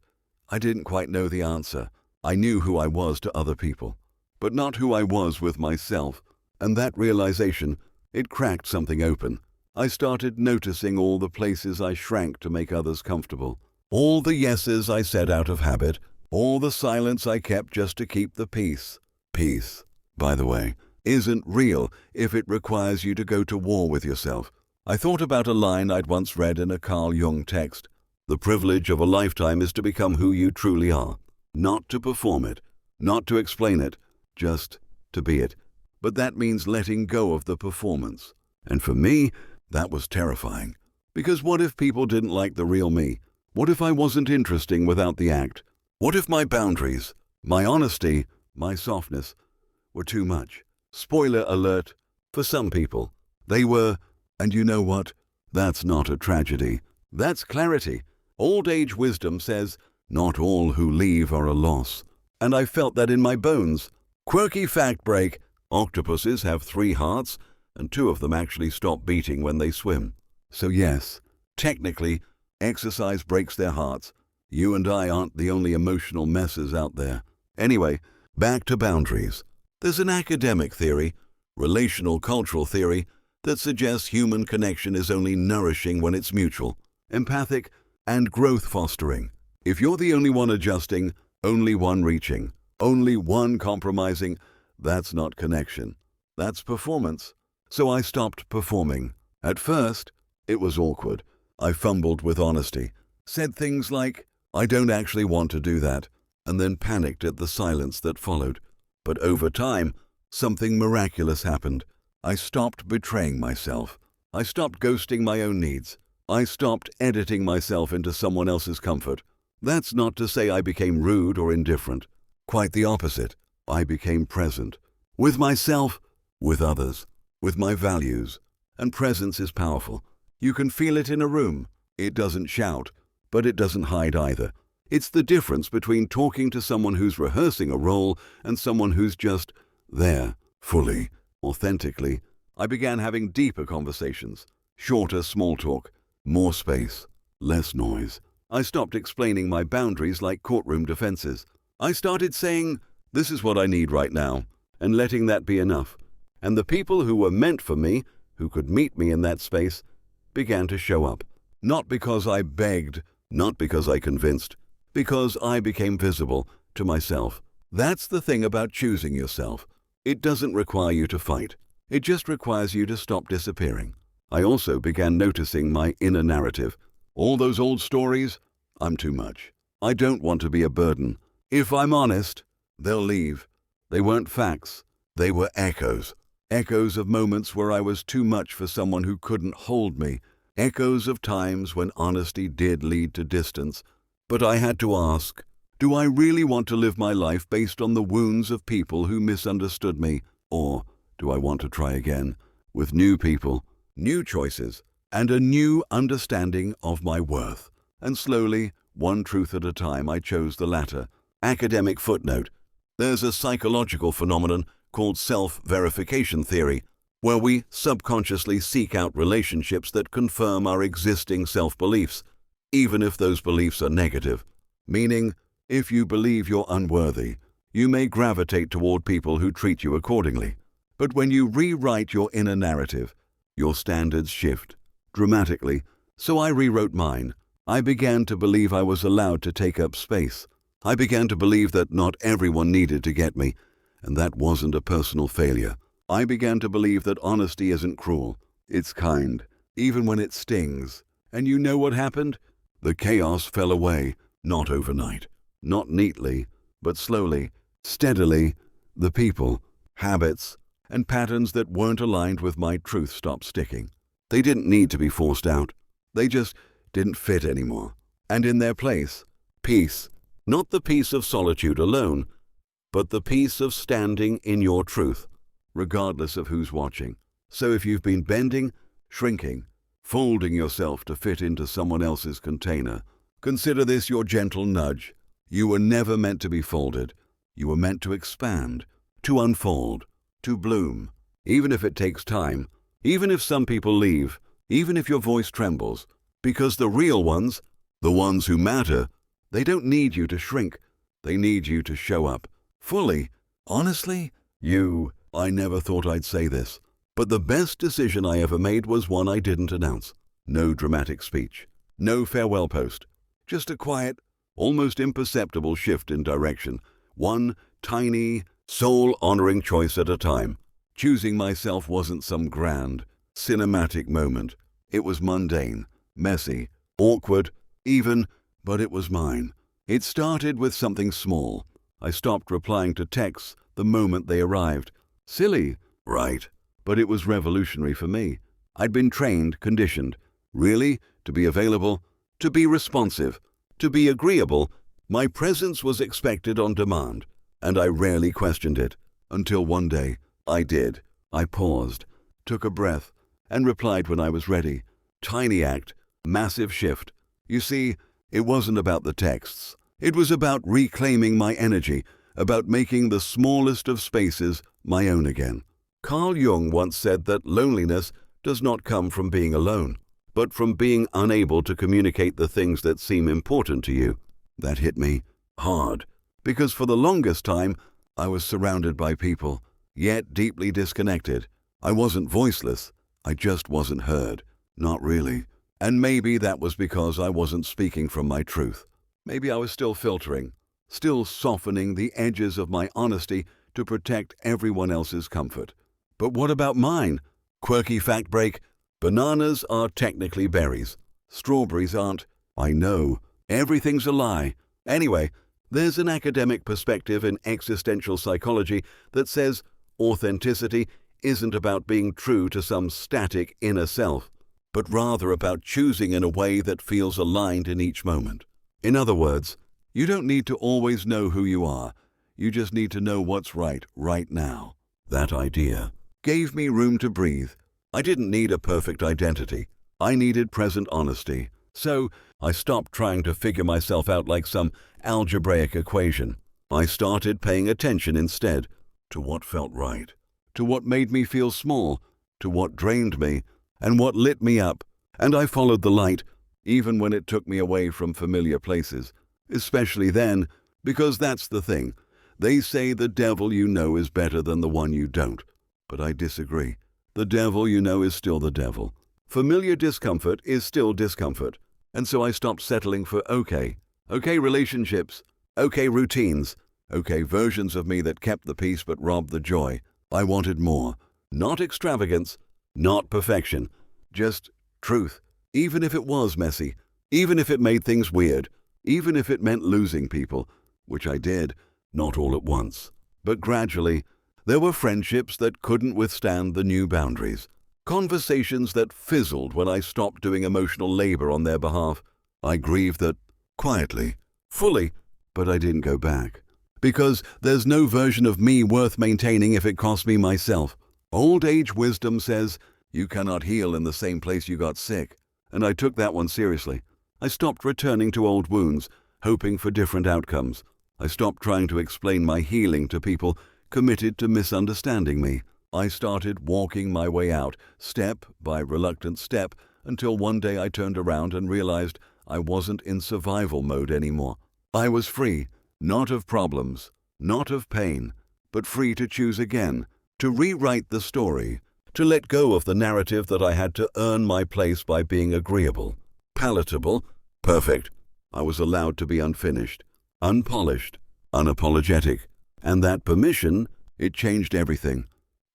I didn't quite know the answer. I knew who I was to other people, but not who I was with myself, and that realization, it cracked something open. I started noticing all the places I shrank to make others comfortable, all the yeses I said out of habit, all the silence I kept just to keep the peace. Peace, by the way, isn't real if it requires you to go to war with yourself. I thought about a line I'd once read in a Carl Jung text. The privilege of a lifetime is to become who you truly are, not to perform it, not to explain it, just to be it. But that means letting go of the performance. And for me, that was terrifying. Because what if people didn't like the real me? What if I wasn't interesting without the act? What if my boundaries, my honesty, my softness were too much? Spoiler alert, for some people, they were, and you know what? That's not a tragedy. That's clarity. Old age wisdom says, not all who leave are a loss. And I felt that in my bones. Quirky fact break, octopuses have 3 hearts, and 2 of them actually stop beating when they swim. So yes, technically, exercise breaks their hearts. You and I aren't the only emotional messes out there. Anyway, back to boundaries. There's an academic theory, relational cultural theory, that suggests human connection is only nourishing when it's mutual, empathic, and growth-fostering. If you're the only one adjusting, only one reaching, only one compromising, that's not connection. That's performance. So I stopped performing. At first, it was awkward. I fumbled with honesty, said things like, I don't actually want to do that, and then panicked at the silence that followed. But over time, something miraculous happened. I stopped betraying myself. I stopped ghosting my own needs. I stopped editing myself into someone else's comfort. That's not to say I became rude or indifferent. Quite the opposite. I became present. With myself, with others, with my values. And presence is powerful. You can feel it in a room. It doesn't shout, but it doesn't hide either. It's the difference between talking to someone who's rehearsing a role and someone who's just there, fully, authentically. I began having deeper conversations, shorter small talk, more space. less noise. I stopped explaining my boundaries like courtroom defenses. I started saying, "This is what I need right now," and letting that be enough. And the people who were meant for me, who could meet me in that space, began to show up. Not because I begged, not because I convinced, because I became visible to myself. That's the thing about choosing yourself. It doesn't require you to fight. It just requires you to stop disappearing. I also began noticing my inner narrative. All those old stories, I'm too much. I don't want to be a burden. If I'm honest, they'll leave. They weren't facts. They were echoes. Echoes of moments where I was too much for someone who couldn't hold me. Echoes of times when honesty did lead to distance. But I had to ask, do I really want to live my life based on the wounds of people who misunderstood me? Or do I want to try again with new people, new choices, and a new understanding of my worth? And slowly, one truth at a time, I chose the latter. Academic footnote. There's a psychological phenomenon called self-verification theory, where we subconsciously seek out relationships that confirm our existing self-beliefs, even if those beliefs are negative. Meaning, if you believe you're unworthy, you may gravitate toward people who treat you accordingly. But when you rewrite your inner narrative, your standards shift dramatically. So I rewrote mine. I began to believe I was allowed to take up space. I began to believe that not everyone needed to get me, and that wasn't a personal failure. I began to believe that honesty isn't cruel. It's kind, even when it stings. And you know what happened? The chaos fell away, not overnight, not neatly, but slowly, steadily. The people, habits, and patterns that weren't aligned with my truth stopped sticking. They didn't need to be forced out. They just didn't fit anymore. And in their place, peace. Not the peace of solitude alone, but the peace of standing in your truth, regardless of who's watching. So if you've been bending, shrinking, folding yourself to fit into someone else's container, consider this your gentle nudge. You were never meant to be folded. You were meant to expand, to unfold, to bloom, even if it takes time, even if some people leave, even if your voice trembles, because the real ones, the ones who matter, they don't need you to shrink. They need you to show up fully. Honestly, I never thought I'd say this, but the best decision I ever made was one I didn't announce. No dramatic speech, no farewell post, just a quiet, almost imperceptible shift in direction, one tiny, soul-honoring choice at a time. Choosing myself wasn't some grand, cinematic moment. It was mundane, messy, awkward, even, but it was mine. It started with something small. I stopped replying to texts the moment they arrived. Silly, right? But it was revolutionary for me. I'd been trained, conditioned, really, to be available, to be responsive, to be agreeable. My presence was expected on demand, and I rarely questioned it. Until one day, I did. I paused, took a breath, and replied when I was ready. Tiny act, massive shift. You see, it wasn't about the texts. It was about reclaiming my energy, about making the smallest of spaces my own again. Carl Jung once said that loneliness does not come from being alone, but from being unable to communicate the things that seem important to you. That hit me hard, because for the longest time, I was surrounded by people, yet deeply disconnected. I wasn't voiceless. I just wasn't heard. Not really. And maybe that was because I wasn't speaking from my truth. Maybe I was still filtering, still softening the edges of my honesty to protect everyone else's comfort. But what about mine? Quirky fact break. Bananas are technically berries. Strawberries aren't. I know. Everything's a lie. Anyway, there's an academic perspective in existential psychology that says authenticity isn't about being true to some static inner self, but rather about choosing in a way that feels aligned in each moment. In other words, you don't need to always know who you are. You just need to know what's right now. That idea gave me room to breathe. I didn't need a perfect identity. I needed present honesty. So I stopped trying to figure myself out like some algebraic equation. I started paying attention instead to what felt right, to what made me feel small, to what drained me, and what lit me up. And I followed the light, even when it took me away from familiar places. Especially then, because that's the thing. They say the devil you know is better than the one you don't. But I disagree. The devil you know is still the devil. Familiar discomfort is still discomfort. And so I stopped settling for okay relationships, okay routines, okay versions of me that kept the peace but robbed the joy. I wanted more. Not extravagance, not perfection, just truth. Even if it was messy, even if it made things weird, even if it meant losing people, which I did, not all at once. But gradually, there were friendships that couldn't withstand the new boundaries. Conversations that fizzled when I stopped doing emotional labor on their behalf. I grieved that quietly, fully, but I didn't go back. Because there's no version of me worth maintaining if it cost me myself. Old age wisdom says you cannot heal in the same place you got sick. And I took that one seriously. I stopped returning to old wounds, hoping for different outcomes. I stopped trying to explain my healing to people committed to misunderstanding me. I started walking my way out, step by reluctant step, until one day I turned around and realized I wasn't in survival mode anymore. I was free, not of problems, not of pain, but free to choose again, to rewrite the story, to let go of the narrative that I had to earn my place by being agreeable, palatable, perfect. I was allowed to be unfinished, unpolished, unapologetic. And that permission, it changed everything.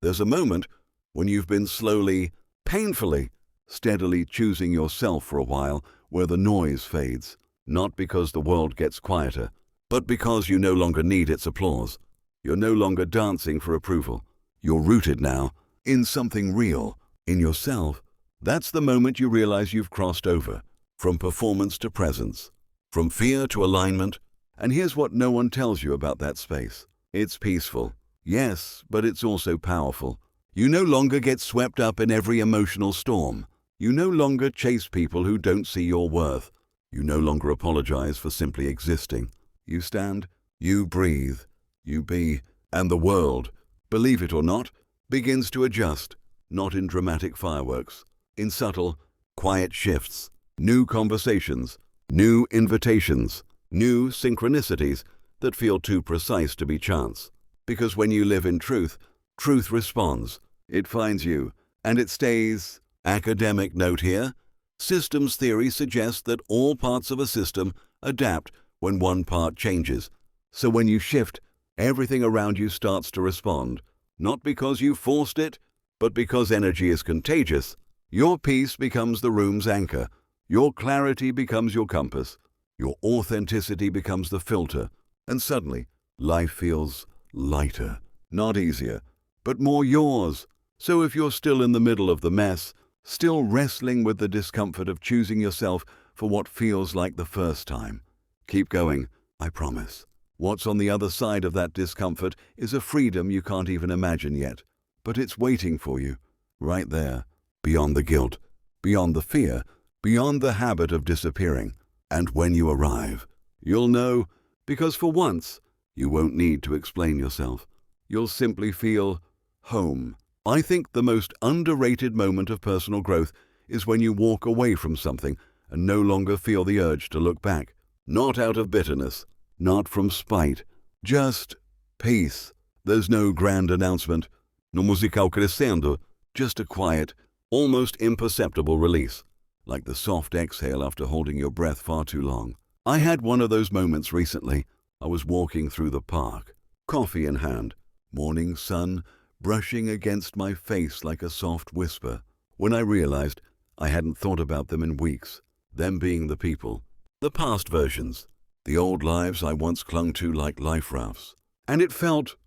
There's a moment when you've been slowly, painfully, steadily choosing yourself for a while where the noise fades, not because the world gets quieter, but because you no longer need its applause. You're no longer dancing for approval. You're rooted now in something real, in yourself. That's the moment you realize you've crossed over, from performance to presence, from fear to alignment. And here's what no one tells you about that space. It's peaceful, yes, but it's also powerful. You no longer get swept up in every emotional storm. You no longer chase people who don't see your worth. You no longer apologize for simply existing. You stand, you breathe, you be, and the world, believe it or not, begins to adjust, not in dramatic fireworks, in subtle, quiet shifts, new conversations, new invitations, new synchronicities that feel too precise to be chance. Because when you live in truth, truth responds. It finds you, and it stays. Academic note here. Systems theory suggests that all parts of a system adapt when one part changes. So when you shift, everything around you starts to respond. Not because you forced it, but because energy is contagious. Your peace becomes the room's anchor. Your clarity becomes your compass. Your authenticity becomes the filter. And suddenly, life feels lighter. Not easier, but more yours. So if you're still in the middle of the mess, still wrestling with the discomfort of choosing yourself for what feels like the first time, keep going, I promise. What's on the other side of that discomfort is a freedom you can't even imagine yet. But it's waiting for you, right there, beyond the guilt, beyond the fear, beyond the habit of disappearing. And when you arrive, you'll know, because for once, you won't need to explain yourself. You'll simply feel home. I think the most underrated moment of personal growth is when you walk away from something and no longer feel the urge to look back. Not out of bitterness, not from spite, just peace. There's no grand announcement, no musical crescendo, just a quiet, almost imperceptible release, like the soft exhale after holding your breath far too long. I had one of those moments recently. I was walking through the park, coffee in hand, morning sun brushing against my face like a soft whisper, when I realized I hadn't thought about them in weeks, them being the people, the past versions, the old lives I once clung to like life rafts. And it felt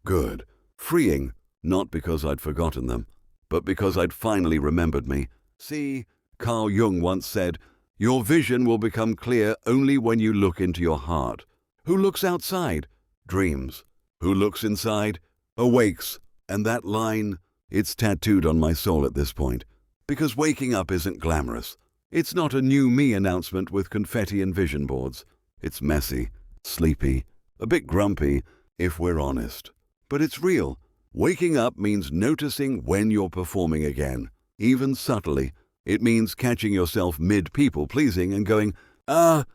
good, freeing, not because I'd forgotten them, but because I'd finally remembered me. See, Carl Jung once said, your vision will become clear only when you look into your heart. Who looks outside? Dreams. Who looks inside? Awakes. And that line, it's tattooed on my soul at this point. Because waking up isn't glamorous. It's not a new me announcement with confetti and vision boards. It's messy, sleepy, a bit grumpy, if we're honest. But it's real. Waking up means noticing when you're performing again, even subtly, It means catching yourself mid-people-pleasing and going, there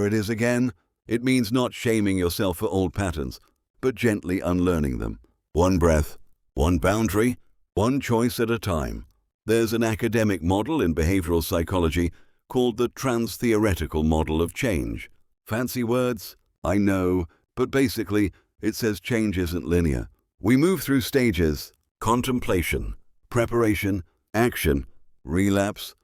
it is again. It means not shaming yourself for old patterns, but gently unlearning them. One breath, one boundary, one choice at a time. There's an academic model in behavioral psychology called the trans-theoretical model of change. Fancy words? I know, but basically, it says change isn't linear. We move through stages: contemplation, preparation, action, relapse,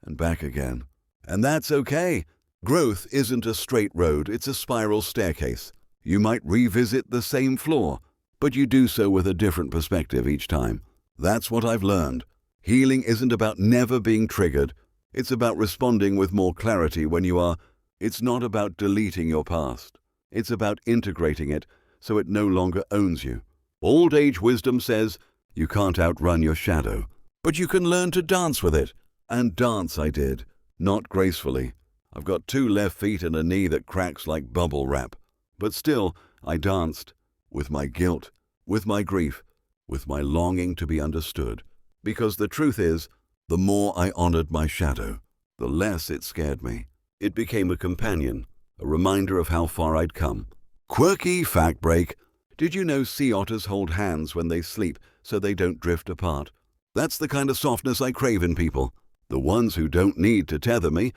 and back again. And that's okay. Growth isn't a straight road, it's a spiral staircase. You might revisit the same floor, but you do so with a different perspective each time. That's what I've learned. Healing isn't about never being triggered. It's about responding with more clarity when you are. It's not about deleting your past. It's about integrating it so it no longer owns you. Old age wisdom says you can't outrun your shadow, but you can learn to dance with it. And dance I did, not gracefully. I've got 2 left feet and a knee that cracks like bubble wrap. But still, I danced with my guilt, with my grief, with my longing to be understood. Because the truth is, the more I honored my shadow, the less it scared me. It became a companion, a reminder of how far I'd come. Quirky fact break. Did you know sea otters hold hands when they sleep so they don't drift apart? That's the kind of softness I crave in people. The ones who don't need to tether me,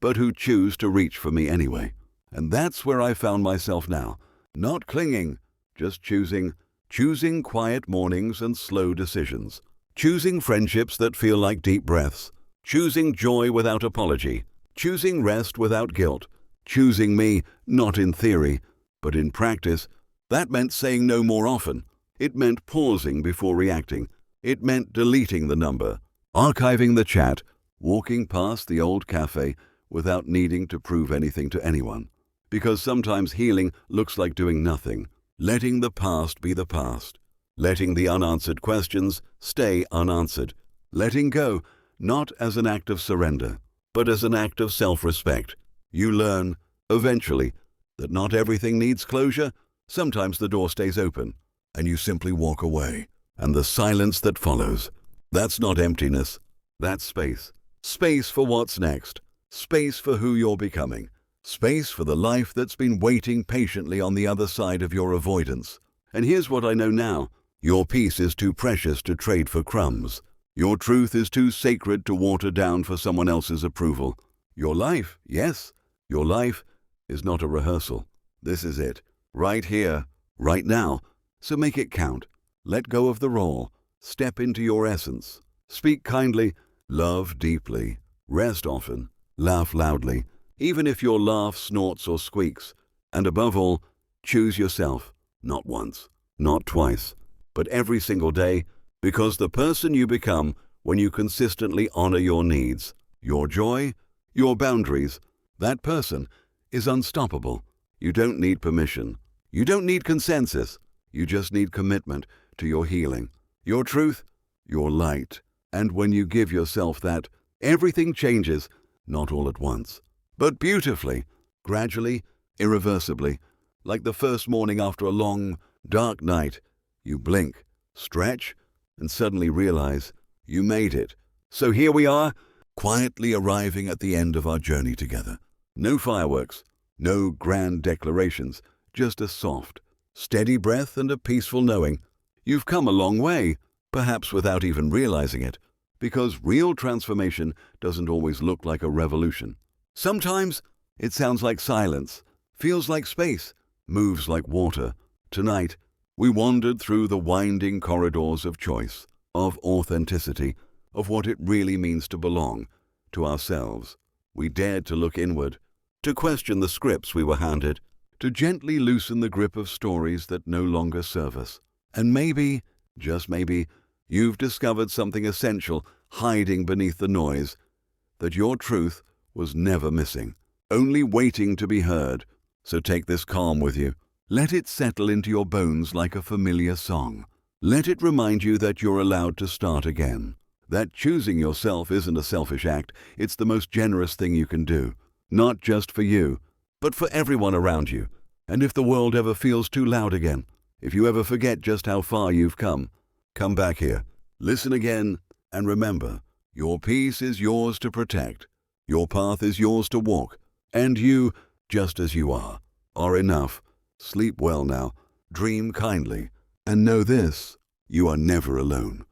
but who choose to reach for me anyway. And that's where I found myself now. Not clinging, just choosing quiet mornings and slow decisions. Choosing friendships that feel like deep breaths. Choosing joy without apology. Choosing rest without guilt. Choosing me, not in theory, but in practice. That meant saying no more often. It meant pausing before reacting. It meant deleting the number, archiving the chat, walking past the old cafe without needing to prove anything to anyone. Because sometimes healing looks like doing nothing, letting the past be the past, letting the unanswered questions stay unanswered, letting go, not as an act of surrender, but as an act of self-respect. You learn, eventually, that not everything needs closure. Sometimes the door stays open, and you simply walk away. And the silence that follows, that's not emptiness, that's space. Space for what's next. Space for who you're becoming. Space for the life that's been waiting patiently on the other side of your avoidance. And here's what I know now. Your peace is too precious to trade for crumbs. Your truth is too sacred to water down for someone else's approval. Your life, yes, your life is not a rehearsal. This is it, right here, right now. So make it count. Let go of the role. Step into your essence. Speak kindly. Love deeply. Rest often. Laugh loudly, even if your laugh snorts or squeaks. And above all, choose yourself. Not once, not twice, but every single day, because the person you become when you consistently honor your needs, your joy, your boundaries, that person is unstoppable. You don't need permission. You don't need consensus. You just need commitment to your healing, your truth, your light. And when you give yourself that, everything changes, not all at once, but beautifully, gradually, irreversibly, like the first morning after a long, dark night. You blink, stretch, and suddenly realize you made it. So here we are, quietly arriving at the end of our journey together. No fireworks, no grand declarations, just a soft, steady breath and a peaceful knowing. You've come a long way, perhaps without even realizing it, because real transformation doesn't always look like a revolution. Sometimes it sounds like silence, feels like space, moves like water. Tonight, we wandered through the winding corridors of choice, of authenticity, of what it really means to belong to ourselves. We dared to look inward, to question the scripts we were handed, to gently loosen the grip of stories that no longer serve us. And maybe, just maybe, you've discovered something essential hiding beneath the noise, that your truth was never missing, only waiting to be heard. So take this calm with you. Let it settle into your bones like a familiar song. Let it remind you that you're allowed to start again, that choosing yourself isn't a selfish act, it's the most generous thing you can do, not just for you, but for everyone around you. And if the world ever feels too loud again, if you ever forget just how far you've come back here, listen again, and remember, Your peace is yours to protect. Your path is yours to walk. And you, just as you are enough. Sleep well now, dream kindly, and know this, you are never alone.